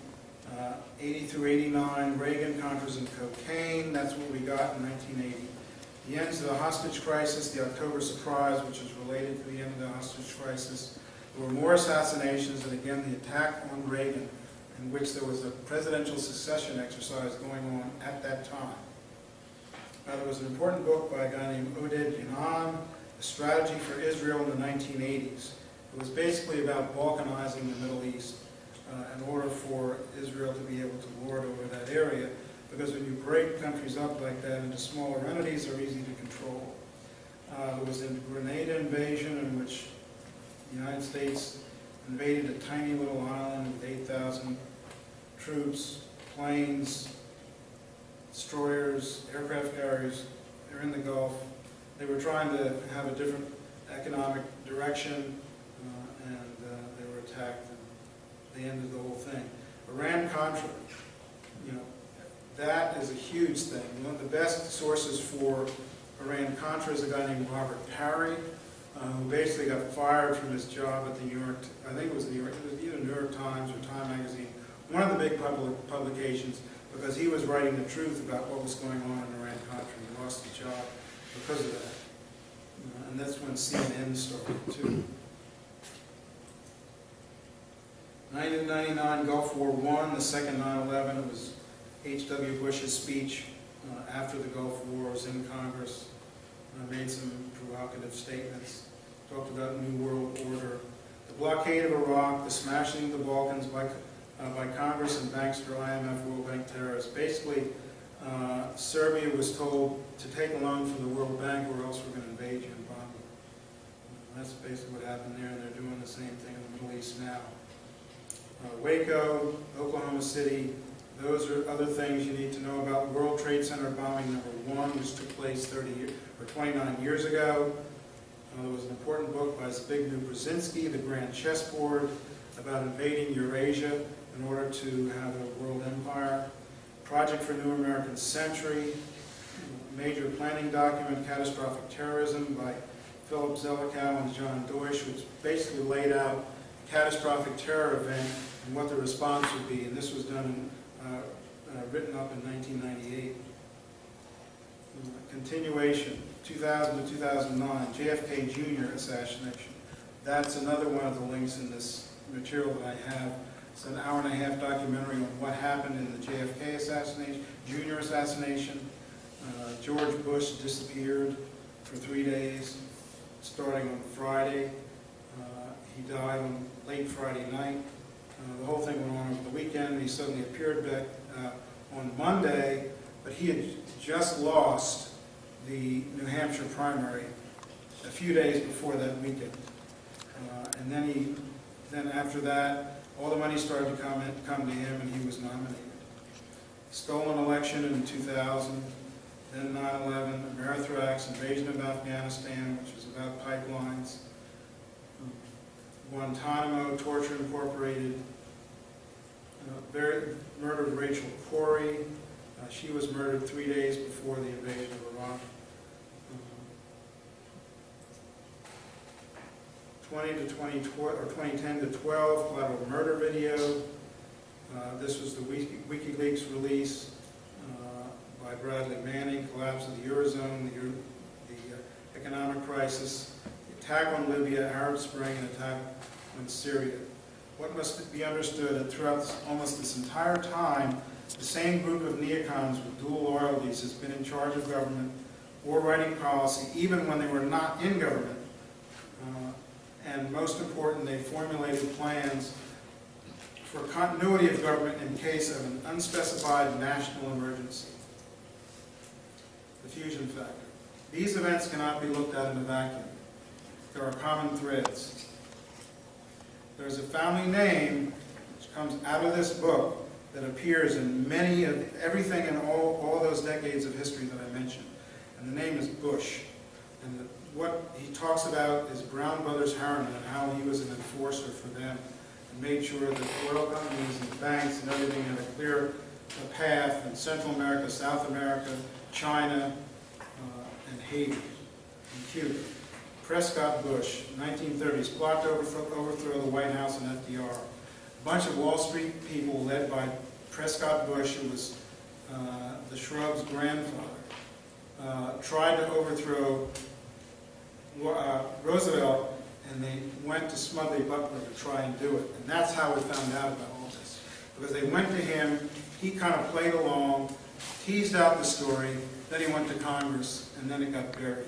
80 through 89, Reagan, Contras, and cocaine. That's what we got in 1980. The end of the hostage crisis, the October surprise, which is related to the end of the hostage crisis. There were more assassinations, and again, the attack on Reagan, in which there was a presidential succession exercise going on at that time. There was an important book by a guy named Oded Yanan, A Strategy for Israel in the 1980s. It was basically about balkanizing the Middle East in order for Israel to be able to lord over that area. Because when you break countries up like that into smaller entities, they're easy to control. There was a Grenada invasion in which the United States invaded a tiny little island with 8,000 troops, planes, destroyers, aircraft carriers. They're in the Gulf. They were trying to have a different economic direction, and they were attacked, and they ended the whole thing. Iran-Contra, that is a huge thing. One of the best sources for Iran-Contra is a guy named Robert Parry, who basically got fired from his job at the New York, I think it was either New York Times or Time Magazine, one of the big publications, because he was writing the truth about what was going on in Iran-Contra. He lost his job because of that. And that's when CNN started, too. 1999, Gulf War I, the second 9/11, it was H.W. Bush's speech after the Gulf War. Was in Congress, made some provocative statements, talked about New World Order, the blockade of Iraq, the smashing of the Balkans by Congress and banks for IMF, World Bank terrorists. Basically, Serbia was told to take a loan from the World Bank or else we're going to invade you and bomb you. That's basically what happened there, and they're doing the same thing in the Middle East now. Waco, Oklahoma City, those are other things you need to know about. World Trade Center bombing number 1, which took place 29 years ago. There was an important book by Zbigniew Brzezinski, The Grand Chessboard, about invading Eurasia in order to have a world empire. Project for New American Century, major planning document, Catastrophic Terrorism, by Philip Zelikow and John Deutsch, which basically laid out a catastrophic terror event and what the response would be. And this was done, written up in 1998. Continuation, 2000 to 2009, JFK Jr. assassination. That's another one of the links in this material that I have. It's an hour-and-a-half documentary on what happened in the JFK assassination, Jr. assassination. George Bush disappeared for 3 days, starting on Friday. He died on late Friday night. The whole thing went on over the weekend. He suddenly appeared back on Monday, but he had just lost the New Hampshire primary a few days before that weekend. And then after that, all the money started to come to him, and he was nominated. Stolen election in 2000, then 9/11, Anthrax, invasion of Afghanistan, which was about pipelines, Guantanamo, Torture Incorporated, murder of Rachel Corrie. She was murdered 3 days before the invasion of Iraq. 2010 to 12, collateral murder video. This was the WikiLeaks release by Bradley Manning, collapse of the Eurozone, the economic crisis, the attack on Libya, Arab Spring, and attack on Syria. What must be understood that throughout almost this entire time, the same group of neocons with dual loyalties has been in charge of government or writing policy, even when they were not in government. And most important, they formulated plans for continuity of government in case of an unspecified national emergency. The fusion factor. These events cannot be looked at in a vacuum. There are common threads. There's a family name which comes out of this book that appears in everything in all those decades of history that I mentioned. And the name is Bush. And what he talks about is Brown Brothers Harriman and how he was an enforcer for them and made sure that oil companies and banks and everything had a clear path in Central America, South America, China, and Haiti, and Cuba. Prescott Bush, 1930s, plot to overthrow the White House and FDR. A bunch of Wall Street people led by Prescott Bush, who was the Shrub's grandfather, tried to overthrow Roosevelt, and they went to Smedley Butler to try and do it. And that's how we found out about all this. Because they went to him, he kind of played along, teased out the story, then he went to Congress, and then it got buried.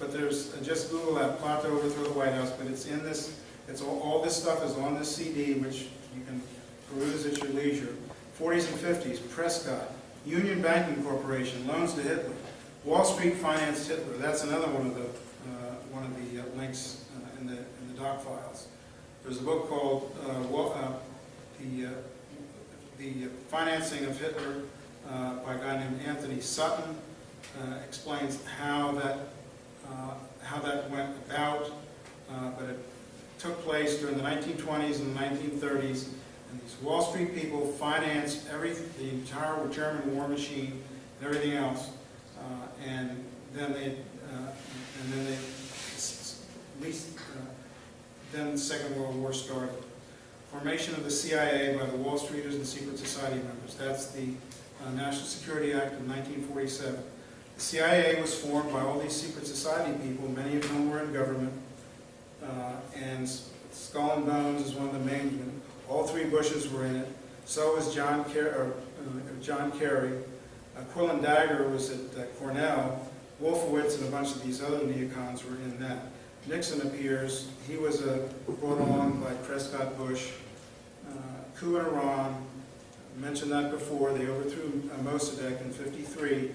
But there's, just Google that, plot to overthrow the White House, but it's in this, all this stuff is on this CD, which you can peruse at your leisure. 40s and 50s, Prescott, Union Banking Corporation, loans to Hitler. Wall Street financed Hitler. That's another one of the links in the doc files. There's a book called The Financing of Hitler by a guy named Anthony Sutton. Explains how that went about, but it took place during the 1920s and the 1930s, and these Wall Street people financed the entire German war machine and everything else. And then the Second World War started. Formation of the CIA by the Wall Streeters and Secret Society members. That's the National Security Act of 1947. The CIA was formed by all these secret society people, many of whom were in government, and Skull and Bones is one of the main ones. All three Bushes were in it. So was John Kerry. Quillen Dagger was at Cornell. Wolfowitz and a bunch of these other neocons were in that. Nixon appears. He was brought along by Prescott Bush. Coup in Iran. I mentioned that before. They overthrew Mossadegh in '53.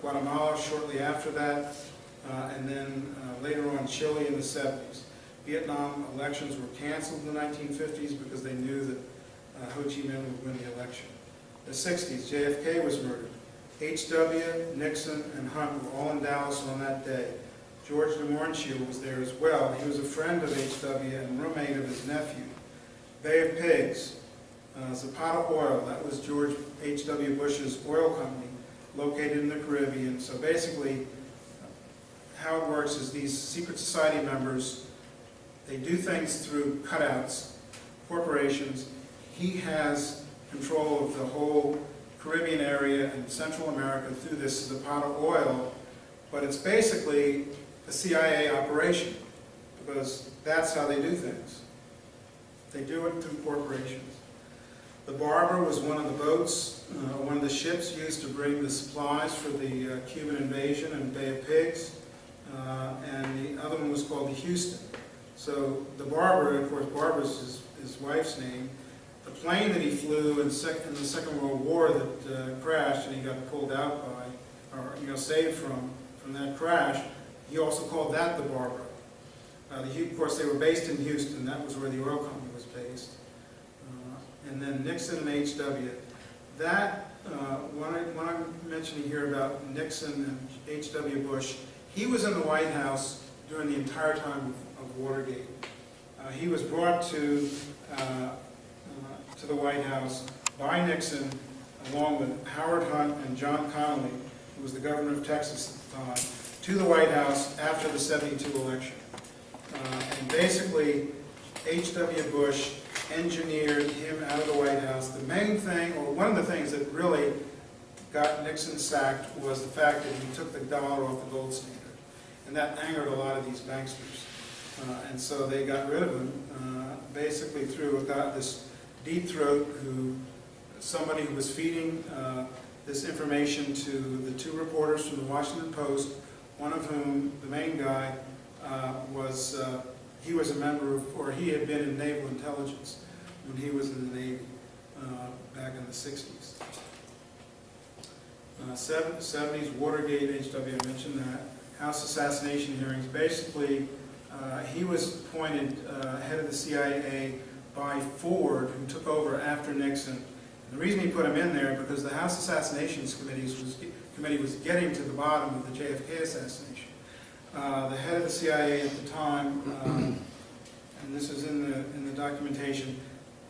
Guatemala shortly after that. and then later on Chile in the 70s. Vietnam elections were canceled in the 1950s because they knew that Ho Chi Minh would win the election. The 60s, JFK was murdered. H.W., Nixon, and Hunt were all in Dallas on that day. George de Mohrenschildt was there as well. He was a friend of H.W. and roommate of his nephew. Bay of Pigs, Zapata Oil, that was George H.W. Bush's oil company located in the Caribbean. So basically, how it works is these secret society members, they do things through cutouts, corporations. He has control of the whole Caribbean area and Central America through this Zapata Oil, but it's basically a CIA operation because that's how they do things. They do it through corporations. The Barber was one of the boats, one of the ships used to bring the supplies for the Cuban invasion and Bay of Pigs, and the other one was called the Houston. So the Barber, of course, Barber's his wife's name. The plane that he flew in the Second World War that crashed and he got pulled out by, or saved from that crash, he also called that the Barber. Of course, they were based in Houston. That was where the oil company was based. And then Nixon and H.W. That, when I'm mentioning here about Nixon and H.W. Bush, he was in the White House during the entire time of Watergate. He was brought to the White House by Nixon, along with Howard Hunt and John Connally, who was the governor of Texas at the time, to the White House after the '72 election. And basically, H.W. Bush engineered him out of the White House. The main thing, or one of the things that really got Nixon sacked was the fact that he took the dollar off the gold standard. And that angered a lot of these banksters. And so they got rid of him, basically through this deep throat somebody who was feeding this information to the two reporters from the Washington Post, one of whom, the main guy, he was a member of, or he had been in naval intelligence when he was in the Navy back in the 60s. 70s, Watergate, H.W., I mentioned that. House assassination hearings. Basically, he was appointed head of the CIA by Ford, who took over after Nixon. And the reason he put him in there, because the House Assassinations Committee was getting to the bottom of the JFK assassination. The head of the CIA at the time, and this is in the documentation,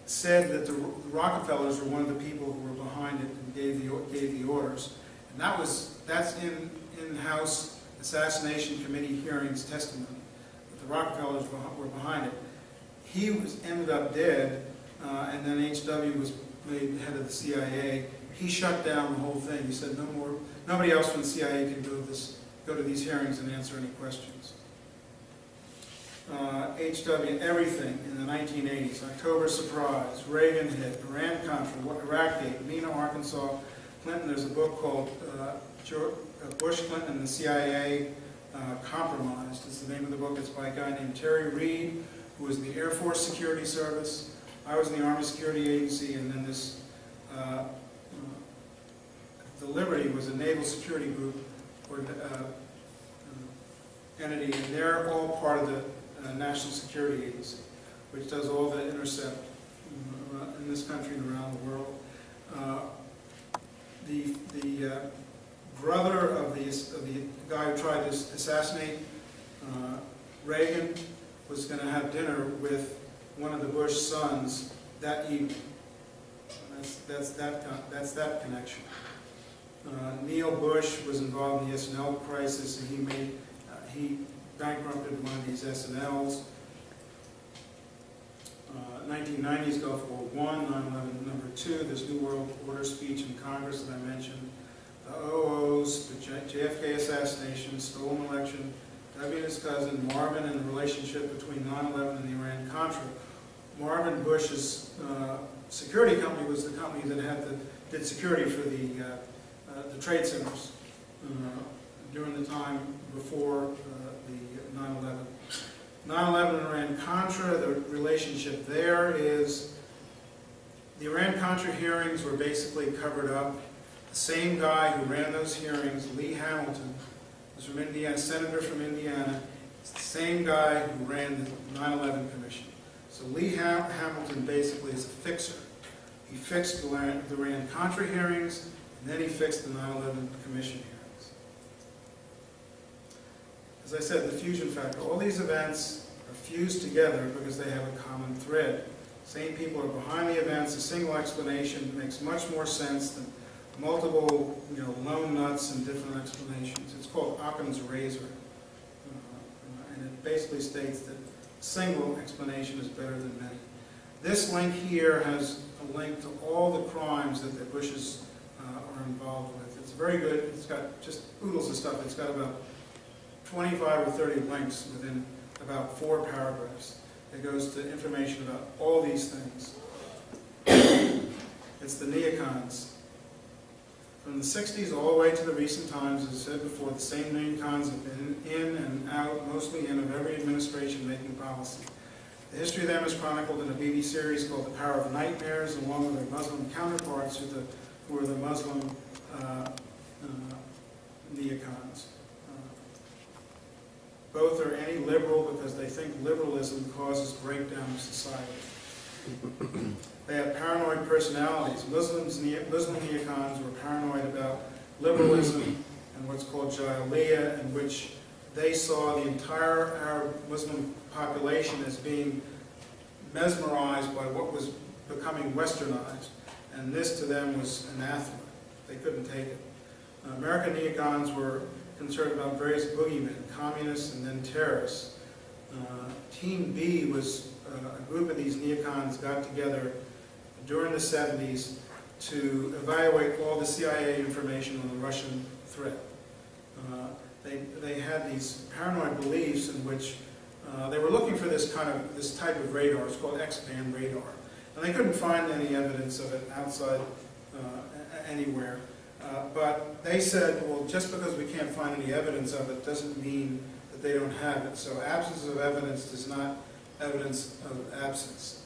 said that the Rockefellers were one of the people who were behind it and gave the orders. And that's in House Assassination Committee hearings testimony, that the Rockefellers were behind it. He ended up dead, and then H.W. was made head of the CIA. He shut down the whole thing. He said nobody else from the CIA can go to these hearings and answer any questions. H.W., everything in the 1980s, October surprise, Reagan hit, Iran-Contra, Iraq-gate, Mena, Arkansas, Clinton. There's a book called Bush, Clinton, and the CIA Compromised. It's the name of the book. It's by a guy named Terry Reed, who was in the Air Force Security Service. I was in the Army Security Agency, and then this, the Liberty was a naval security group or entity, and they're all part of the National Security Agency, which does all the intercept in this country and around the world. The brother of the guy who tried to assassinate Reagan was going to have dinner with one of the Bush sons that evening. That's that connection. Neil Bush was involved in the S&L crisis, and he bankrupted one of these S&Ls. 1990s Gulf War I, 9/11 number 2, this New World Order speech in Congress that I mentioned, the OOs, the JFK assassination, stolen election, W and his cousin, Marvin, and the relationship between 9/11 and the Iran-Contra. Marvin Bush's security company was the company that did security for the trade centers during the time before the 9/11. 9/11 and Iran-Contra, the relationship there is the Iran-Contra hearings were basically covered up. The same guy who ran those hearings, Lee Hamilton, was from Indiana, senator from Indiana. It's the same guy who ran the 9/11 Commission. So Lee Hamilton basically is a fixer. He fixed the Iran-Contra hearings, and then he fixed the 9/11 Commission hearings. As I said, the fusion factor. All these events are fused together because they have a common thread. Same people are behind the events. A single explanation makes much more sense than multiple, lone nuts and different explanations. It's called Occam's razor. And it basically states that a single explanation is better than many. This link here has a link to all the crimes that the Bushes are involved with. It's very good. It's got just oodles of stuff. It's got about 25 or 30 links within about 4 paragraphs. It goes to information about all these things. It's the neocons. From the 60s all the way to the recent times, as I said before, the same neocons have been in and out, mostly in, of every administration making policy. The history of them is chronicled in a BBC series called The Power of Nightmares, along with their Muslim counterparts who are the Muslim neocons. Both are anti-liberal because they think liberalism causes breakdown of society. They have paranoid personalities. Muslim neocons were paranoid about liberalism and what's called Jahiliyyah, in which they saw the entire Arab Muslim population as being mesmerized by what was becoming westernized. And this to them was anathema. They couldn't take it. American neocons were concerned about various boogeymen, communists and then terrorists. Team B was a group of these neocons got together during the 70s to evaluate all the CIA information on the Russian threat. They had these paranoid beliefs in which they were looking for this type of radar. It's called X-band radar, and they couldn't find any evidence of it outside anywhere. But they said, well, just because we can't find any evidence of it doesn't mean that they don't have it. So absence of evidence is not evidence of absence.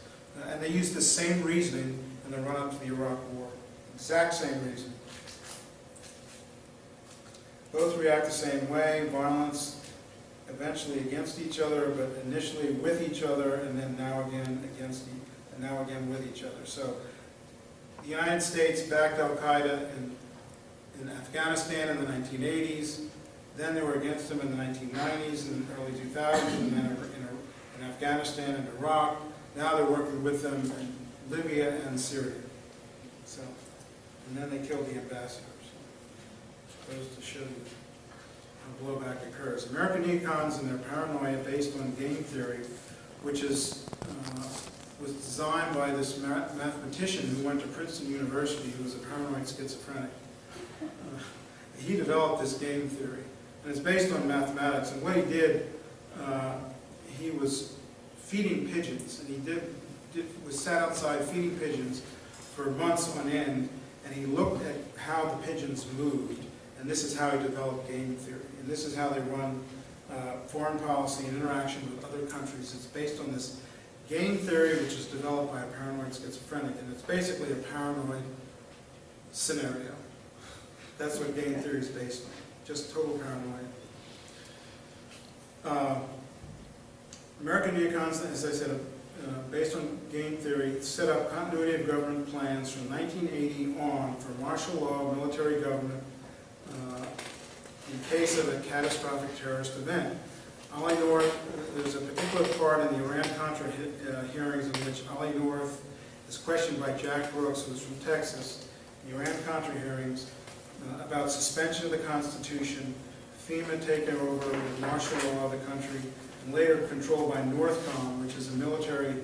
And they used the same reasoning in the run-up to the Iraq War. Exact same reasoning. Both react the same way, violence, eventually against each other, but initially with each other, and then now again with each other. So the United States backed Al-Qaeda in Afghanistan in the 1980s. Then they were against them in the 1990s and early 2000s, and then in Afghanistan and Iraq. Now they're working with them in Libya and Syria. So, and then they killed the ambassador. So, goes to show you how blowback occurs. American neocons and their paranoia based on game theory, which was designed by this mathematician who went to Princeton University, who was a paranoid schizophrenic. He developed this game theory, and it's based on mathematics. And what he did, he was feeding pigeons, and he was sat outside feeding pigeons for months on end, and he looked at how the pigeons moved, and this is how he developed game theory. And this is how they run foreign policy and interaction with other countries. It's based on this game theory, wähich is developed by a paranoid schizophrenic, and it's basically a paranoid scenario. That's what game theory is based on, just total paranoia. American neocons, as I said, based on game theory, set up continuity of government plans from 1980 on for martial law, military government, in case of a catastrophic terrorist event. Ollie North, there's a particular part in the Iran-Contra hearings in which Ollie North is questioned by Jack Brooks, who's from Texas, in the Iran-Contra hearings, about suspension of the Constitution, FEMA taking over with martial law of the country, and later controlled by Northcom, which is a military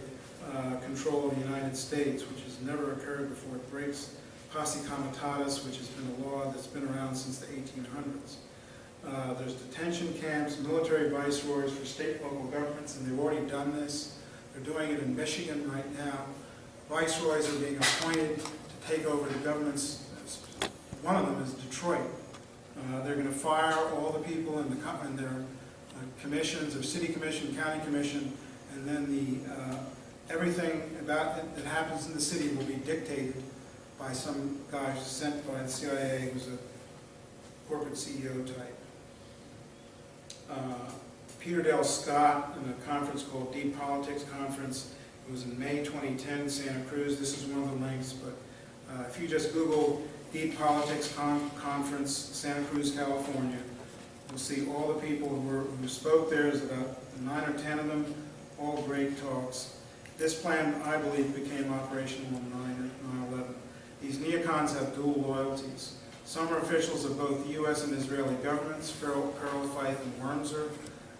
control of the United States, which has never occurred before. It breaks posse comitatus, which has been a law that's been around since the 1800s. There's detention camps, military viceroys for state and local governments, and they've already done this. They're doing it in Michigan right now. Viceroys are being appointed to take over the government's. One of them is Detroit. They're going to fire all the people in their commissions, or city commission, county commission, and then everything about that happens in the city will be dictated by some guy sent by the CIA who's a corporate CEO type. Peter Dale Scott in a conference called Deep Politics Conference. It was in May 2010 in Santa Cruz. This is one of the links, but if you just Google Deep Politics Conference, Santa Cruz, California, you'll see all the people who spoke there. There's about 9 or 10 of them, all great talks. This plan, I believe, became operational on 9/11. These neocons have dual loyalties. Some are officials of both the U.S. and Israeli governments, Perl, Feith, and Wormser.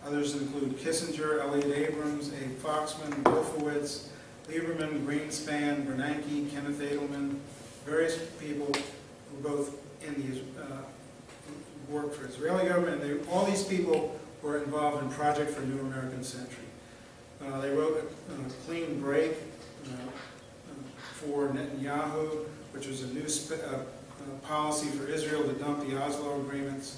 Others include Kissinger, Elliot Abrams, Abe Foxman, Wolfowitz, Lieberman, Greenspan, Bernanke, Kenneth Edelman, various people who both in the work for Israeli government, and all these people were involved in Project for a New American Century. They wrote a clean break for Netanyahu, which was a new policy for Israel to dump the Oslo agreements,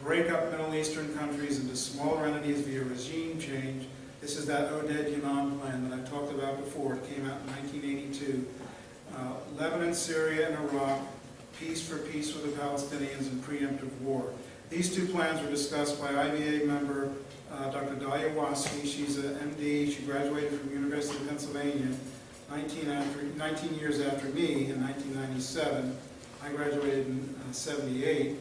break up Middle Eastern countries into smaller entities via regime change. This is that Oded Yanon plan that I talked about before. It came out in 1982. Lebanon, Syria, and Iraq, peace with the Palestinians, and preemptive war. These two plans were discussed by IBA member Dr. Dalia Wasfi. She's an MD. She graduated from the University of Pennsylvania 19 years after me in 1997. I graduated in 78.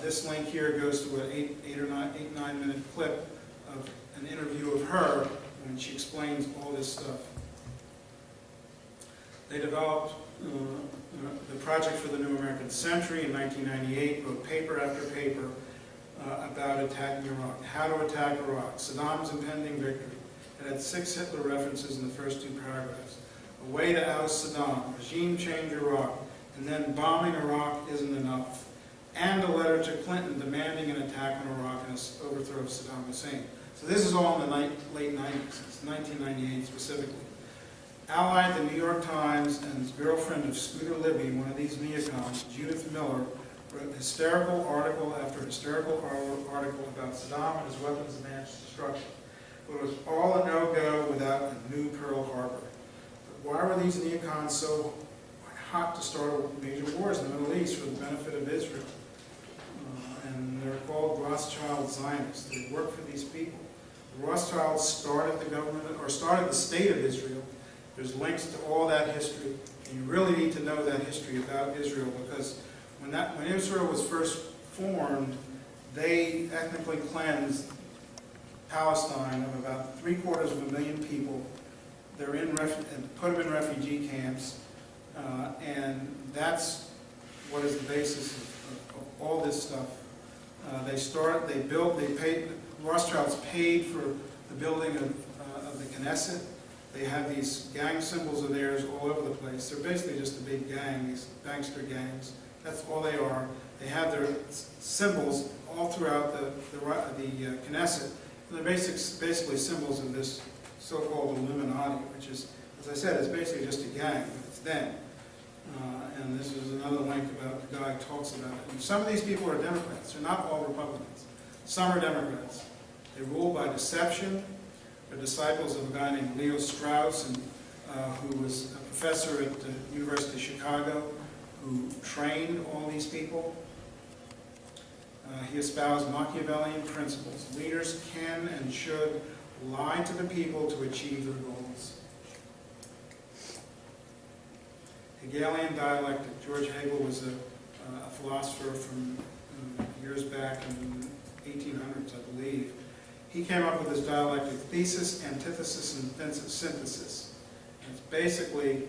This link here goes to an 8 or 9 minute clip of an interview of her when she explains all this stuff. They developed the Project for the New American Century in 1998, wrote paper after paper about attacking Iraq, how to attack Iraq, Saddam's impending victory. It had 6 Hitler references in the first 2 paragraphs. A way to oust Saddam, regime change Iraq, and then bombing Iraq isn't enough. And a letter to Clinton demanding an attack on Iraq and an overthrow of Saddam Hussein. So this is all in the late 90s, it's 1998 specifically. Allied, the New York Times, and his girlfriend of Scooter Libby, one of these neocons, Judith Miller, wrote hysterical article after hysterical article about Saddam and his weapons of mass destruction. But it was all a no-go without a new Pearl Harbor. But why were these neocons so hot to start major wars in the Middle East for the benefit of Israel? And they're called Rothschild Zionists. They work for these people. The Rothschilds started the government, or started the state of Israel. There's links to all that history. And you really need to know that history about Israel, because when Israel was first formed, they ethnically cleansed Palestine of about 750,000 people. They're in and put them in refugee camps, and that's what is the basis of all this stuff. Rothschilds paid for the building of the Knesset. They have these gang symbols of theirs all over the place. They're basically just a big gang, these gangster gangs. That's all they are. They have their symbols all throughout the Knesset. And they're basically symbols of this so-called Illuminati, which is, as I said, it's basically just a gang, but it's them. And this is another link about the guy who talks about it. And some of these people are Democrats. They're not all Republicans. Some are Democrats. They rule by deception. They're disciples of a guy named Leo Strauss, who was a professor at the University of Chicago, who trained all these people. He espoused Machiavellian principles. Leaders can and should lie to the people to achieve their goals. Hegelian dialectic. George Hegel was a philosopher from years back in the 1800s, I believe. He came up with this dialectic: thesis, antithesis, and synthesis. And it's basically,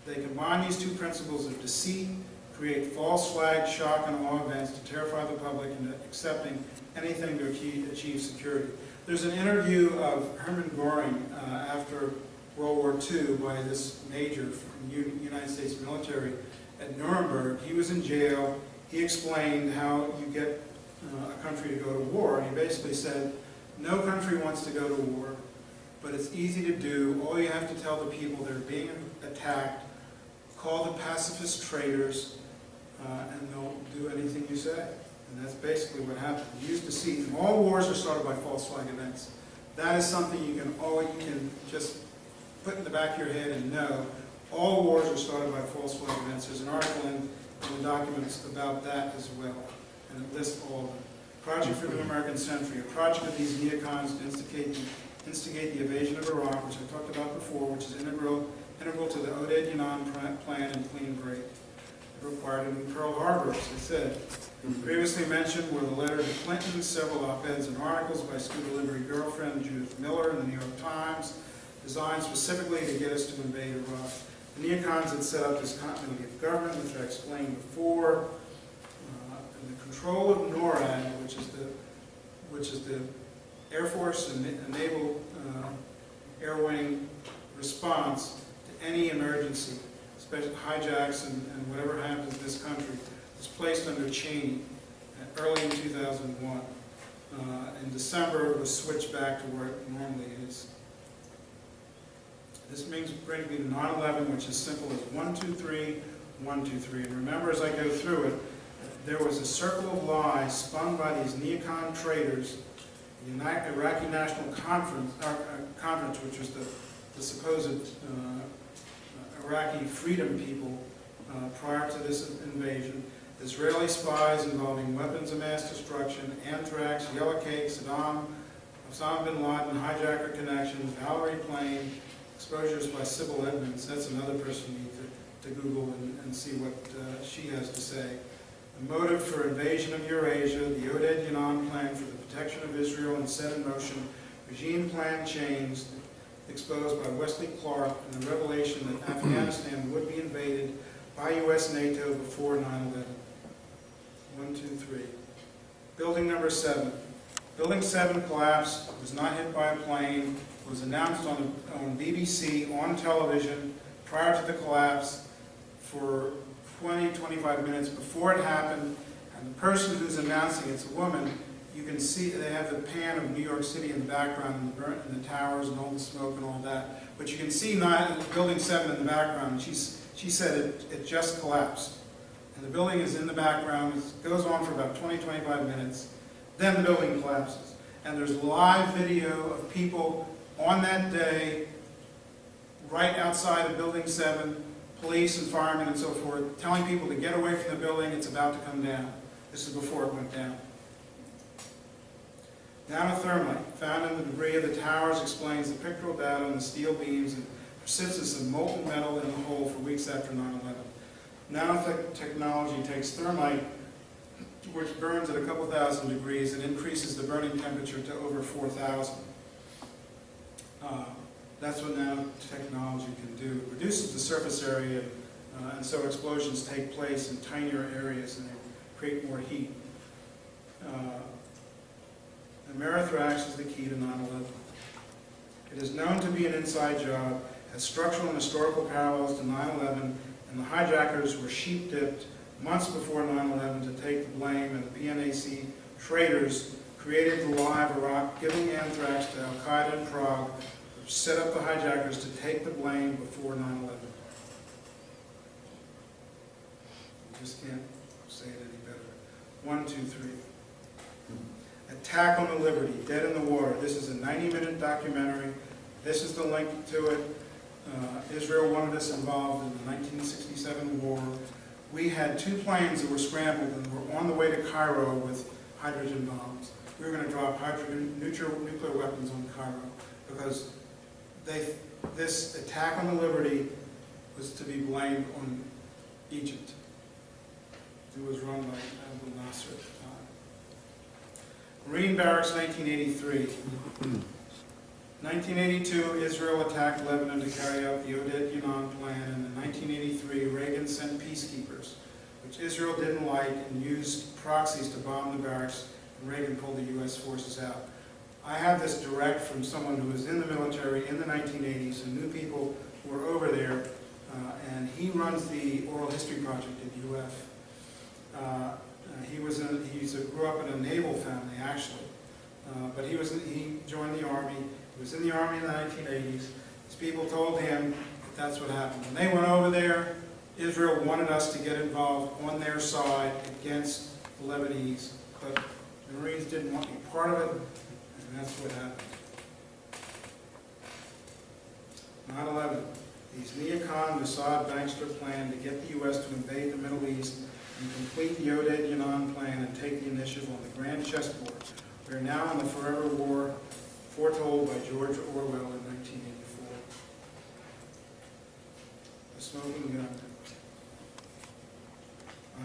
they combine these two principles of deceit, create false flag, shock, and awe events to terrify the public into accepting anything to achieve security. There's an interview of Hermann Göring after World War II by this major from the United States military at Nuremberg. He was in jail. He explained how you get a country to go to war, and he basically said, no country wants to go to war, but it's easy to do. All you have to tell the people they're being attacked, call the pacifist traitors, and they'll do anything you say. And that's basically what happened. Use deceit. And all wars are started by false flag events. That is something you can just put in the back of your head and know. All wars are started by false flag events. There's an article in the documents about that as well, and it lists all of them. project for the American century, a project of these neocons to instigate the invasion of Iraq, which I talked about before, which is integral to the Oded Yanon plan and clean break. It required a new Pearl Harbor, as I said. Previously mentioned were the letter to Clinton, several op-eds and articles by Scuba Liberty girlfriend Judith Miller in the New York Times, designed specifically to get us to invade Iraq. The neocons had set up this continuity of government, which I explained before. And the control of NORAD, which is the Air Force and Naval Air Wing response to any emergency, especially hijacks and whatever happens in this country, was placed under Cheney early in 2001. In December, it was switched back to where it normally is. This brings me to 9/11, which is simple as 1, 2, 3, 1, 2, 3. And remember, as I go through it, there was a circle of lies spun by these neocon traitors, the Iraqi National Conference, which was the supposed Iraqi freedom people prior to this invasion, Israeli spies involving weapons of mass destruction, Anthrax, Yellow Cake, Osama bin Laden, hijacker connections, Valerie Plame, exposures by Sybil Edmonds. That's another person you need to Google and see what she has to say. The motive for invasion of Eurasia, the Oded Yanon plan for the protection of Israel and set in motion, regime plan changed, exposed by Wesley Clark, and the revelation that Afghanistan would be invaded by U.S. NATO before 9/11. 1, 2, 3. Building number 7. Building 7 collapsed, was not hit by a plane, was announced on BBC on television prior to the collapse for 20-25 minutes before it happened, and the person who's announcing it's a woman. You can see they have the pan of New York City in the background and the towers and all the smoke and all that, but you can see Building 7 in the background. And she said it just collapsed, and the building is in the background. It goes on for about 20-25 minutes, then the building collapses, and there's live video of people on that day right outside of Building 7, police and firemen and so forth, telling people to get away from the building, it's about to come down. This is before it went down. Nanothermite, found in the debris of the towers, explains the pictorial data on the steel beams and persistence of molten metal in the hole for weeks after 9/11. Nanotechnology takes thermite, which burns at a couple thousand degrees, and increases the burning temperature to over 4,000. That's what nanotechnology can do. It reduces the surface area, and so explosions take place in tinier areas and they create more heat. Amerithrax is the key to 9/11. It is known to be an inside job, has structural and historical parallels to 9/11, and the hijackers were sheep-dipped months before 9/11 to take the blame, and the PNAC traitors created the lie of Iraq, giving anthrax to Al-Qaeda in Prague, which set up the hijackers to take the blame before 9/11. You just can't say it any better. 1, 2, 3. Attack on the Liberty, Dead in the Water. This is a 90-minute documentary. This is the link to it. Israel wanted us involved in the 1967 war. We had 2 planes that were scrambled and were on the way to Cairo with hydrogen bombs. We were going to drop nuclear weapons on Cairo because this attack on the Liberty was to be blamed on Egypt. It was run by Abu Nasser at the time. Marine Barracks, 1983. 1982, Israel attacked Lebanon to carry out the Oded Yanon plan, and in 1983, Reagan sent peacekeepers, which Israel didn't like, and used proxies to bomb the barracks, and Reagan pulled the U.S. forces out. I have this direct from someone who was in the military in the 1980s and knew people who were over there, and he runs the Oral History Project at UF. He grew up in a naval family, actually, but he joined the Army. He was in the Army in the 1980s. His people told him that that's what happened. When they went over there, Israel wanted us to get involved on their side against the Lebanese, but the Marines didn't want to be part of it, and that's what happened. 9/11. These neocon Mossad bankster plan to get the U.S. to invade the Middle East and complete the Oded Yanon plan and take the initiative on the grand chessboard. We are now in the forever war foretold by George Orwell in 1984. The smoking gun.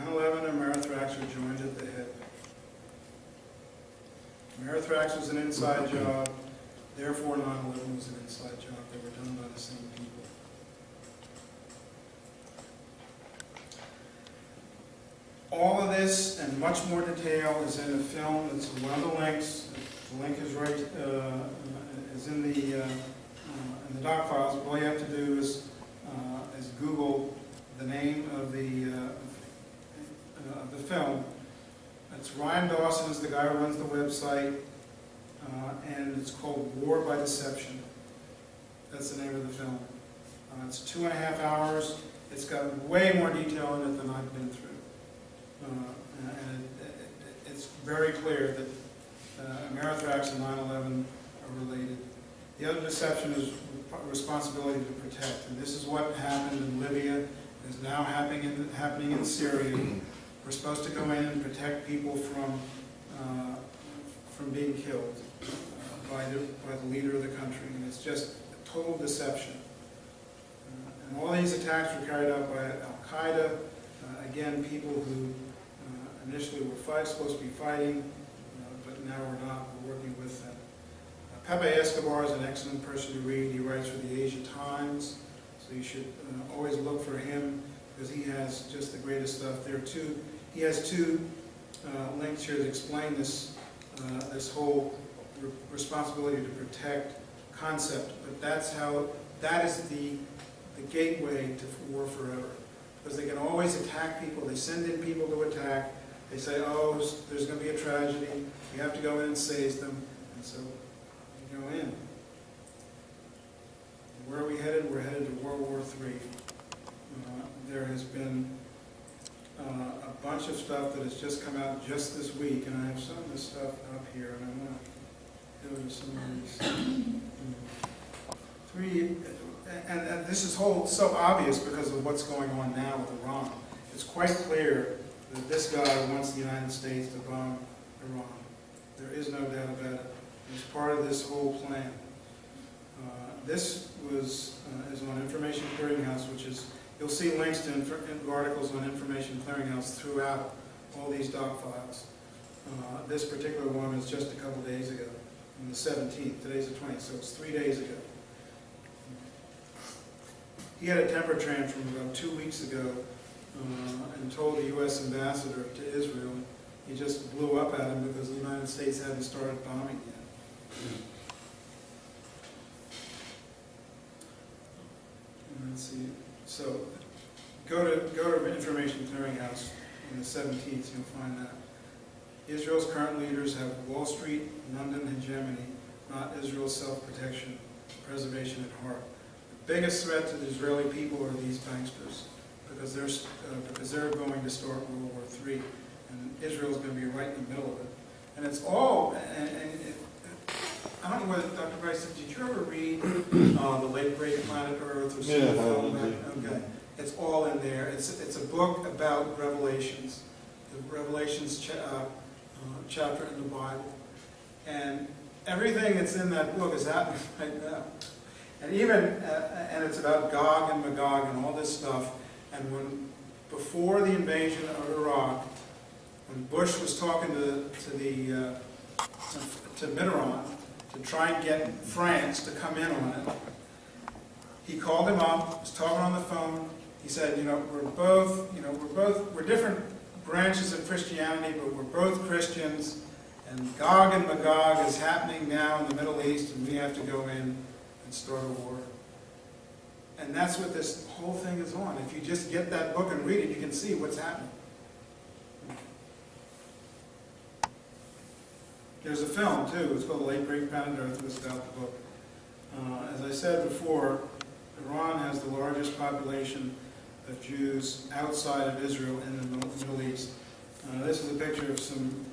9/11 and Anthrax are joined at the hip. Anthrax was an inside job, therefore 9/11 was an inside job. They were done by the same people. All of this and much more detail is in a film. It's one of the links. The link is right, is in the doc files. All you have to do is Google the name of the film. It's Ryan Dawson is the guy who runs the website, and it's called War by Deception. That's the name of the film. It's 2.5 hours. It's got way more detail in it than I've been through. And it's very clear that Anthrax and 9/11 are related. The other deception is responsibility to protect. And this is what happened in Libya. It is now happening in Syria. We're supposed to go in and protect people from being killed by the leader of the country. And it's just a total deception. And all these attacks were carried out by Al-Qaeda. Again, people who initially were supposed to be fighting, but now we're not. We're working with them. Pepe Escobar is an excellent person to read. He writes for the Asia Times, so you should always look for him because he has just the greatest stuff. He has two links here that explain this whole responsibility to protect concept. But that is the gateway to war forever. Because they can always attack people. They send in people to attack. They say, oh, there's going to be a tragedy. We have to go in and save them. And so you go in. Where are we headed? We're headed to World War III. There has been a bunch of stuff that has just come out just this week, and I have some of this stuff up here, and I'm going to go to some of these. And this is so obvious because of what's going on now with Iran. It's quite clear that this guy wants the United States to bomb Iran. There is no doubt about it. It's part of this whole plan. This is on Information Clearinghouse, which is, you'll see links to articles on Information Clearinghouse throughout all these doc files. This particular one is just a couple days ago, on the 17th. Today's the 20th, so it's 3 days ago. He had a temper tantrum about 2 weeks ago and told the U.S. ambassador to Israel. He just blew up at him because the United States hadn't started bombing yet. And let's see. So go to Information Clearinghouse on the 17th. You'll find that. Israel's current leaders have Wall Street, London hegemony, not Israel's self-protection, preservation at heart. Biggest threat to the Israeli people are these banksters, because they're going to start World War III, and Israel's going to be right in the middle of it. And it's all, I don't know whether, Dr. Bryce, did you ever read The Late Great Planet Earth or see the film back? Okay, it's all in there. It's a book about Revelations, the Revelations chapter in the Bible, and everything that's in that book is happening right now. And even, and it's about Gog and Magog and all this stuff. And before the invasion of Iraq, when Bush was talking to Mitterrand to try and get France to come in on it, he called him up, was talking on the phone. He said, we're different branches of Christianity, but we're both Christians. And Gog and Magog is happening now in the Middle East, and we have to go in and start a war. And that's what this whole thing is on. If you just get that book and read it, you can see what's happening. There's a film, too. It's called The Late Great Planet Earth. It's about the book. As I said before, Iran has the largest population of Jews outside of Israel in the Middle East. This is a picture of some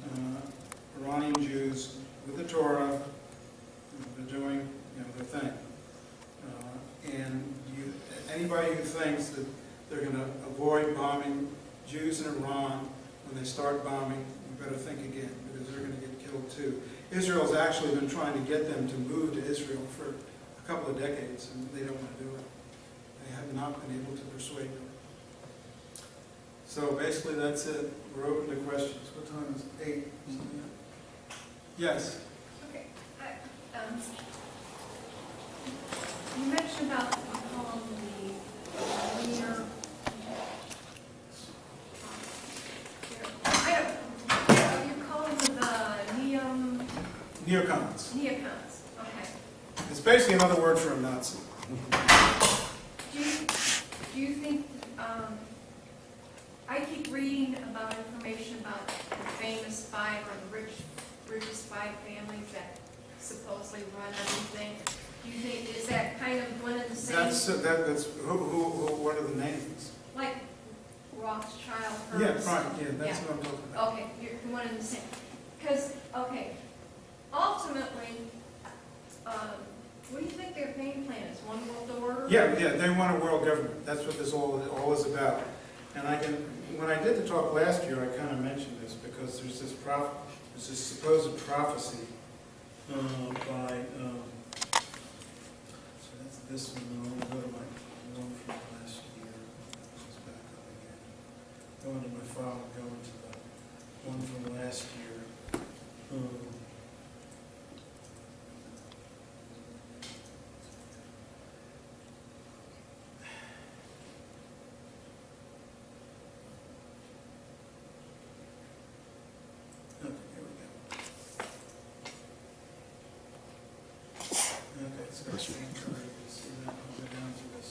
Iranian Jews with the Torah. They're doing their thing. And anybody who thinks that they're going to avoid bombing Jews in Iran when they start bombing, you better think again, because they're going to too. Israel's actually been trying to get them to move to Israel for a couple of decades, and they don't want to do it. They have not been able to persuade them. So basically, that's it. We're open to questions. What time is it? 8? Yes? Okay. You mentioned about the near. You call them the Neocons. neocons. Okay. It's basically another word for a Nazi. Do you think, I keep reading about information about the famous 5 or the richest 5 families that supposedly run everything. Do you think, is that kind of one of the same? That's what are the names? Like Rothschild, Yeah, Hearst? right, yeah, that's Yeah. what I'm talking about. Okay, you're one and the same. Because, okay, ultimately, what do you think their game plan is? One world order? Yeah, they want a world government. That's what this all is about. And when I did the talk last year, I kind of mentioned this because there's this supposed prophecy by, so that's this one. I'll go to my one from last year. Let's back up again. Go into my file and go into the one from last year. Okay, here we go. Okay, it's got the same color. You can see that. I'll go down to this.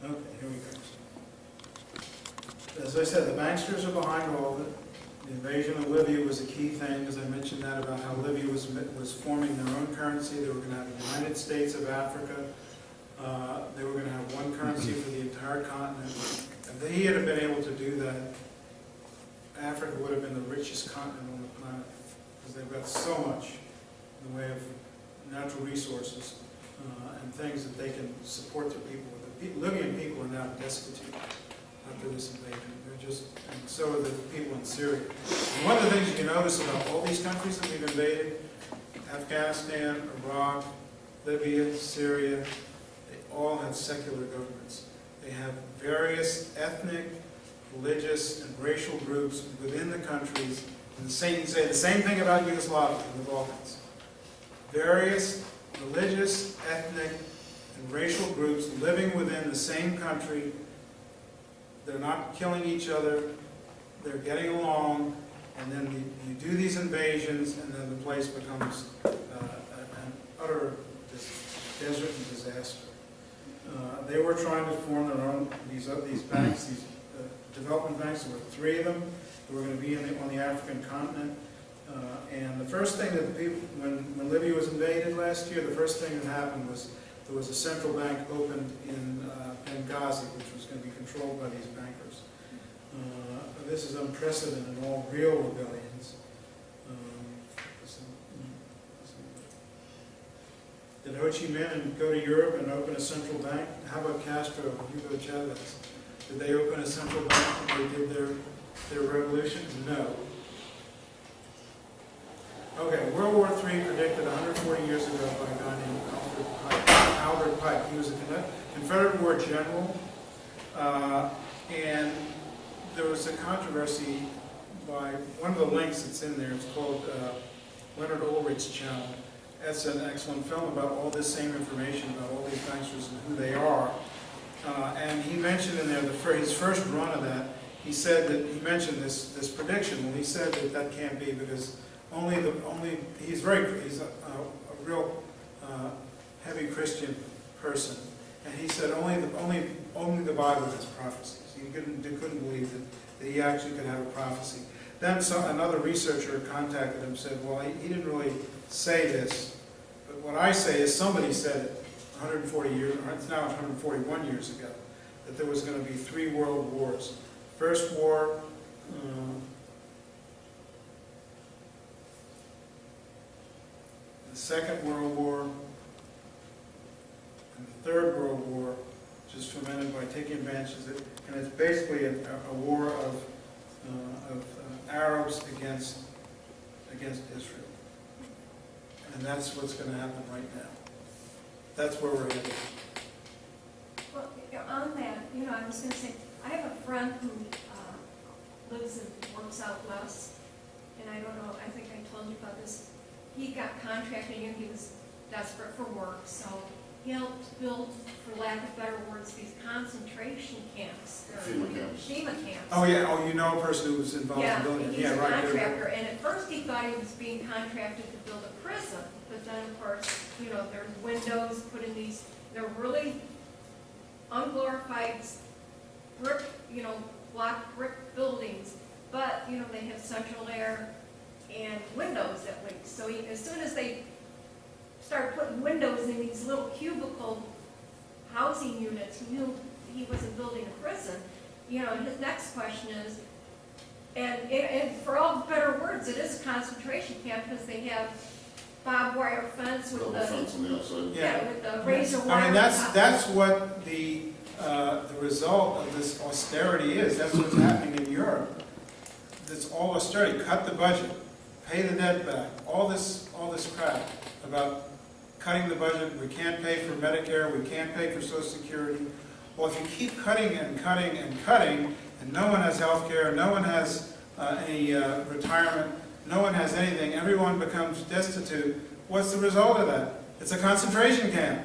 Okay, here we go. As I said, the banksters are behind all of it. The invasion of Libya was a key thing, as I mentioned that about how Libya was forming their own currency. They were going to have the United States of Africa. They were going to have one currency for the entire continent. If they had been able to do that, Africa would have been the richest continent on the planet, because they've got so much in the way of natural resources and things that they can support their people with. The Libyan people are now destitute after this invasion. They're just, and so are the people in Syria. And one of the things you notice about all these countries that we've invaded, Afghanistan, Iraq, Libya, Syria, they all have secular governments. They have various ethnic, religious, and racial groups within the countries. And you say the same thing about Yugoslavia and the Balkans. Various religious, ethnic, and racial groups living within the same country. They're not killing each other. They're getting along. And then you do these invasions, and then the place becomes an utter desert and disaster. They were trying to form their own, these banks, these development banks. There were 3 of them. They were going to be on the African continent. And the first thing that the people, when Libya was invaded last year, the first thing that happened was there was a central bank opened in Benghazi, which was going to be controlled by these bankers. This is unprecedented in all real rebellions. Did Ho Chi Minh go to Europe and open a central bank? How about Castro and Hugo Chavez? Did they open a central bank when they did their revolution? No. Okay, World War III predicted 140 years ago by a guy named Albert Pike. He was a Confederate War general, and there was a controversy by one of the links that's in there. It's called Leonard Ulrich's channel. That's an excellent film about all this same information about all these gangsters and who they are. And he mentioned in there his first run of that. He said that he mentioned this prediction. Well, he said that can't be because he's a real heavy Christian person, and he said only the Bible has prophecies. He couldn't believe that he actually could have a prophecy. Then another researcher contacted him and said, well, he didn't really say this, but what I say is somebody said it 140 years, or it's now 141 years ago, that there was going to be 3 world wars. First war, the Second World War, and the Third World War, which is fomented by taking advantage of it, and it's basically a war of Arabs against Israel. And that's what's going to happen right now. That's where we're headed. Well, on that, I was going to say, I have a friend who lives and works out west, and I don't know, I think I told you about this. He got contracted and he was desperate for work, so he helped build, for lack of better words, these concentration camps. FEMA camps. FEMA camps. Oh, yeah, you know a person who was involved in Yeah, building it. he's Yeah, a right. contractor, and at first he thought he was being contracted to build a prison, but then of course, there's windows put in these, they're really unglorified brick, block brick buildings, but, they have central air and windows that leak. So as soon as they started putting windows in these little cubicle housing units, he knew he wasn't building a prison. His next question is, and for all better words, it is a concentration camp because they have barbed wire fence with Double the, fence on the outside. yeah, with the razor wire. I mean, on top. that's what the result of this austerity is. That's what's happening in Europe. It's all austerity. Cut the budget, pay the debt back, all this crap about cutting the budget. We can't pay for Medicare, we can't pay for Social Security. Well, if you keep cutting and cutting and cutting, and no one has health care, no one has any retirement, no one has anything, everyone becomes destitute, what's the result of that? It's a concentration camp.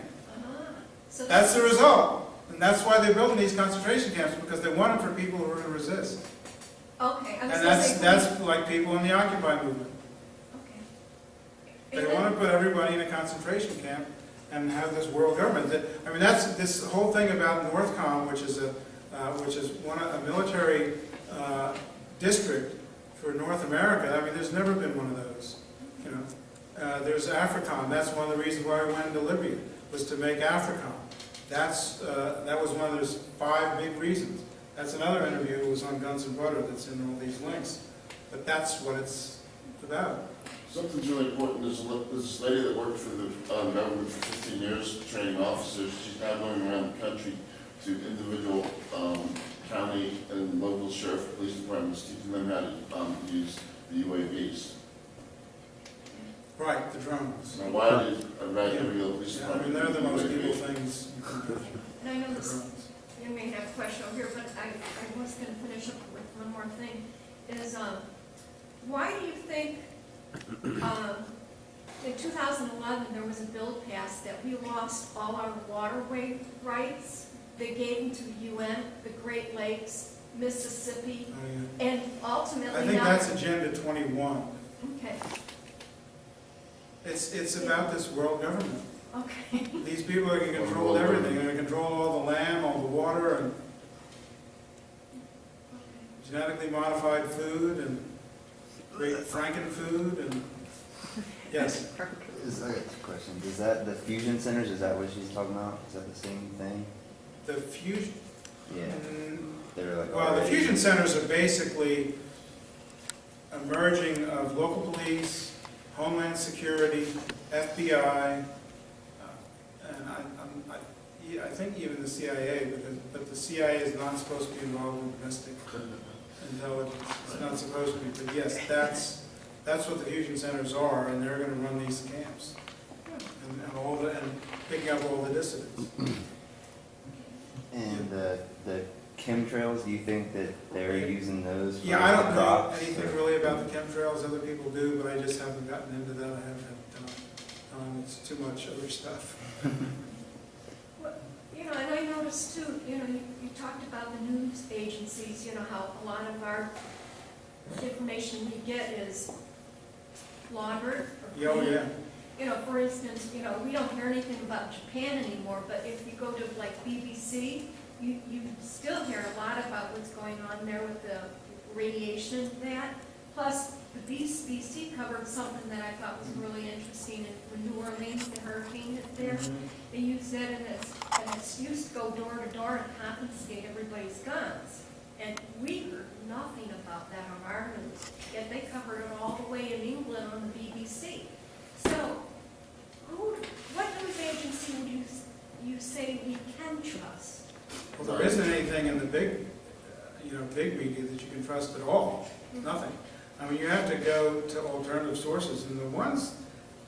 So That's the result. And that's why they're building these concentration camps, because they want it for people who are going to resist. Okay, I was And going to say. that's like people in the Occupy movement. Okay. They And then- want to put everybody in a concentration camp and have this world government. I mean, that's this whole thing about NORTHCOM, which is a military district for North America. I mean, there's never been one of those. There's AFRICOM. That's one of the reasons why we went into Libya, was to make AFRICOM. That was one of those 5 big reasons. That's another interview. It was on Guns and Butter. That's in all these links. But that's what it's about. Something's really important. There's this lady that worked for the government for 15 years, training officers. She's now going around the country to individual county and local sheriff police departments, teaching them how to use the UAVs. Right, the drones. Now, why did every police Yeah, I department mean, they're the most use evil UAVs? things you can do. And I know The this, drones. you may have a question over here, but I was going to finish up with one more thing, is why do you think in 2011 there was a bill passed that we lost all our waterway rights? They gave them to the UN, the Great Lakes, Mississippi, Oh, yeah. and ultimately I think now. that's Agenda 21. Okay, It's about this world government. okay. These people are going to control everything. They're going to control all the land, all the water, and genetically modified food, and great frankenfood, and yes. Is a question. Is that the fusion centers? Is that what she's talking about? Is that the same thing? The fusion. Yeah. They're like. Well, the already- fusion centers are basically a merging of local police, Homeland Security, FBI, and I think even the CIA, but the CIA is not supposed to be involved in domestic intelligence. It's not supposed to be, but yes, that's what the fusion centers are, and they're going to run these camps and picking up all the dissidents. And the chemtrails, do you think that they're using those for Yeah, I don't know crops, anything or- really about the chemtrails. Other people do, but I just haven't gotten into that. I haven't had time. It's too much other stuff. Well, and I noticed too, you talked about the news agencies, how a lot of our information we get is laundered. Yeah, oh, yeah. For instance, we don't hear anything about Japan anymore, but if you go to like BBC, you still hear a lot about what's going on there with the radiation and that. Plus, the BBC covered something that I thought was really interesting in New Orleans, the hurricane there. They used that in its used to go door to door and confiscate everybody's guns. And we heard nothing about that on our news, yet they covered it all the way in England on the BBC. So, what news agency would you say we can trust? big media that you can trust at all. Nothing. I mean, you have to go to alternative sources, and the ones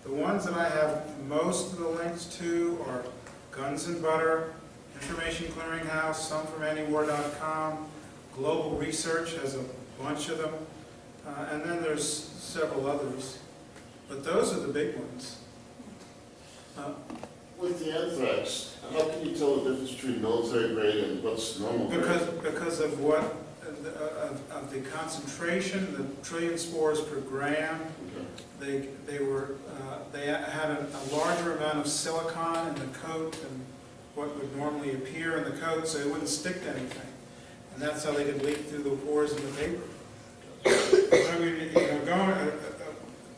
that I have most of the links to are Guns and Butter, Information Clearinghouse, some from antiwar.com, Global Research has a bunch of them, and then there's several others. But those are the big ones. With the anthrax, how can you tell the difference between military grade and what's normal grade? Because of what, of the concentration, the trillion spores per gram, Okay. they had a larger amount of silicon in the coat than what would normally appear in the coat, so it wouldn't stick to anything. And that's how they could leak through the pores in the paper. I mean,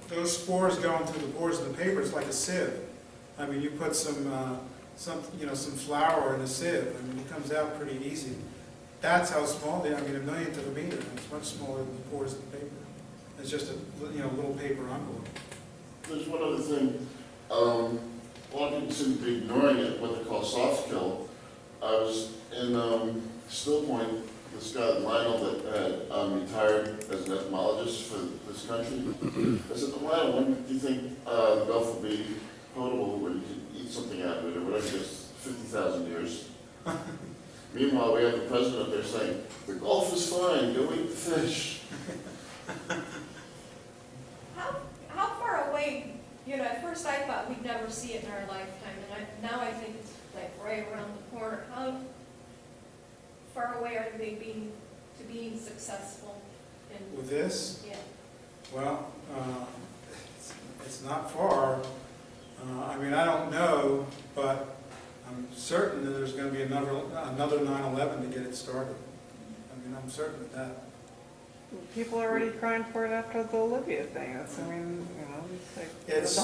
those spores going through the pores in the paper is like a sieve. I mean, you put some flour in a sieve, I mean, it comes out pretty easy. That's how small they are. I mean, a millionth of a meter. It's much smaller than the pores in the paper. It's just a little paper envelope. There's one other thing. A lot of people seem to be ignoring it, what they call soft kill. I was in Still Point, this guy Lionel that had retired as an entomologist for this country. I said, Lionel, when do you think the Gulf will be potable where you can eat something out of it or whatever? Just 50,000 years. Meanwhile, we have the president up there saying, the Gulf is fine, go eat the fish. How far away, at first I thought we'd never see it in our lifetime, and now I think it's like right around the corner. How far away are they being successful in? With this, Yeah. well, it's not far. I mean, I don't know, but I'm certain that there's going to be another 9/11 to get it started. I mean, I'm certain of that. People are already crying for it after the Libya thing. It's like It's- the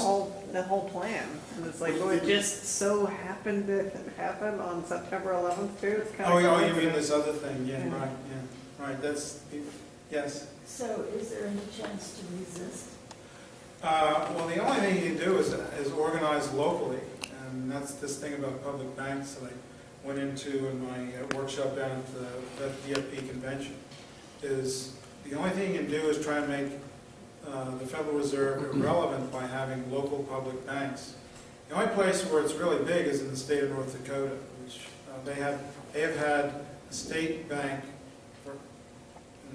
whole plan. And it's like, it just so happened to happen on September 11th too. It's kind Oh, of yeah, you mean this other thing? Yeah, Yeah. right. That's yes. So is there any chance to resist? Well, the only thing you can do is organize locally, and that's this thing about public banks that I went into in my workshop down at the VFP convention. Is the only thing you can do is try and make the Federal Reserve irrelevant by having local public banks. The only place where it's really big is in the state of North Dakota, which they have had a state bank for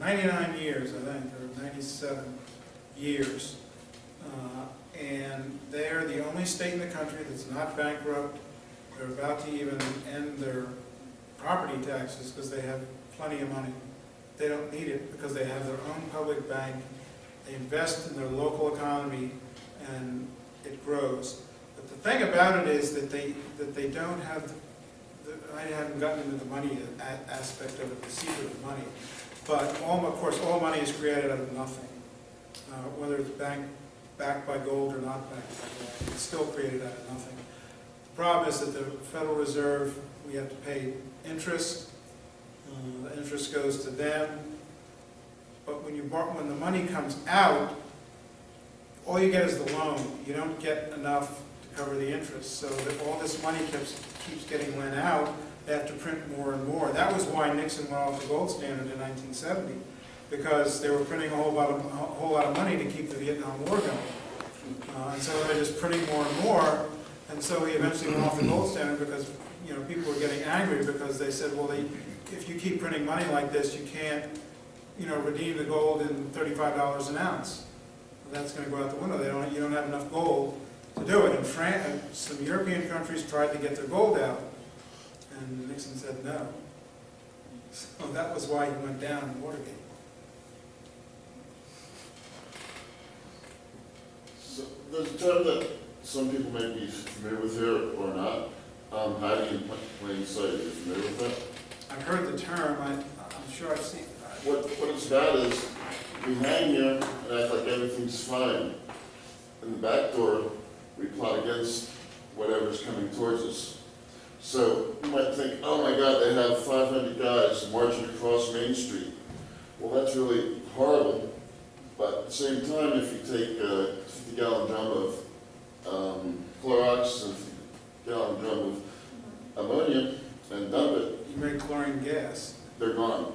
99 years, I think, or 97 years. And they're the only state in the country that's not bankrupt. They're about to even end their property taxes because they have plenty of money. They don't need it because they have their own public bank. They invest in their local economy and it grows. But the thing about it is that they don't have, I haven't gotten into the money aspect of it, the secret of money. But of course, all money is created out of nothing. Whether it's backed by gold or not backed by gold, it's still created out of nothing. The problem is that the Federal Reserve, we have to pay interest. The interest goes to them. But when the money comes out, all you get is the loan. You don't get enough to cover the interest. So that all this money keeps getting lent out. They have to print more and more. That was why Nixon went off the gold standard in 1970, because they were printing a whole lot of money to keep the Vietnam War going. And so they were just printing more and more. And so he eventually went off the gold standard because people were getting angry because they said, well, if you keep printing money like this, you can't redeem the gold in $35 an ounce. Well, that's going to go out the window. You don't have enough gold to do it. And some European countries tried to get their gold out, and Nixon said no. So that was why he went down in Watergate. So there's a term that some people may be familiar with here or not. Hiding in plain sight. Are you familiar with that? I've heard the term. I'm sure I've seen. What it's about is we hang here and act like everything's fine. In the back door, we plot against whatever's coming towards us. So you might think, oh my God, they have 500 guys marching across Main Street. Well, that's really horrible. But at the same time, if you take a 50-gallon drum of Clorox and a 50-gallon drum of ammonia and dump it, You make chlorine gas. they're gone.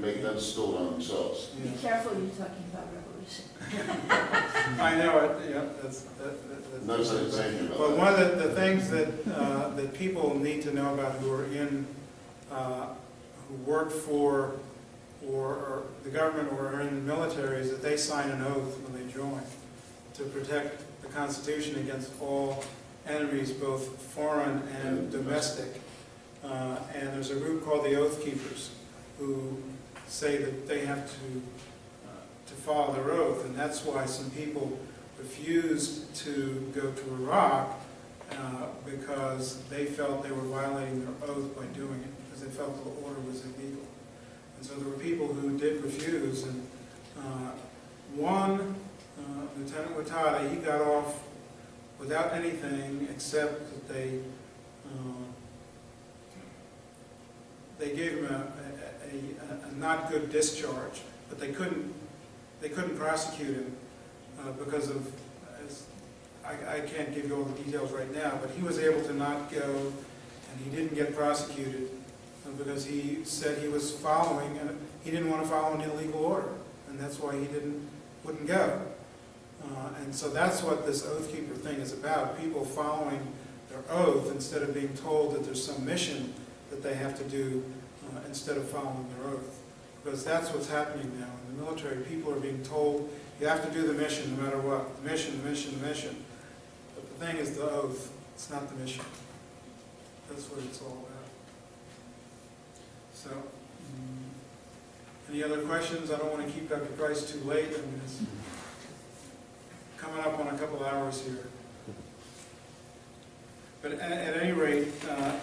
make them stool on themselves. Be careful, you're talking about revolution. I know it, yeah, that's. No saying about But that. one of the things that, that people need to know about who are in, who work for, or the government or are in the military is that they sign an oath when they join to protect the Constitution against all enemies, both foreign and domestic. And there's a group called the Oath Keepers who say that they have to follow their oath, and that's why some people refused to go to Iraq because they felt they were violating their oath by doing it, because they felt the order was illegal. And so there were people who did refuse, and one, Lieutenant Wattada, he got off without anything except that they gave him a not good discharge, but they couldn't prosecute him because of, I can't give you all the details right now, but he was able to not go, and he didn't get prosecuted because he said he was following, and he didn't want to follow an illegal order, and that's why he wouldn't go. And so that's what this Oath Keeper thing is about, people following their oath instead of being told that there's some mission that they have to do instead of following their oath. Because that's what's happening now. In the military, people are being told, you have to do the mission no matter what. The mission, the mission, the mission. But the thing is the oath. It's not the mission. That's what it's all about. So, any other questions? I don't want to keep Dr. Price too late. I mean, it's coming up on a couple hours here. But at any rate,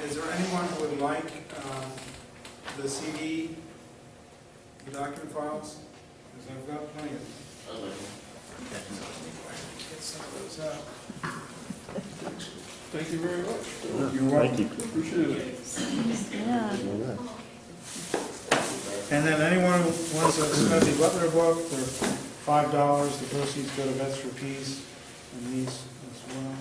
is there anyone who would like the CD, the document files? Because I've got plenty of them. I like Get some of those out. Thank you very much. You're welcome. Thank you. Appreciate it. And then anyone who wants a Smedley Butler book for $5, the proceeds go to Vets for Peace, and these as well.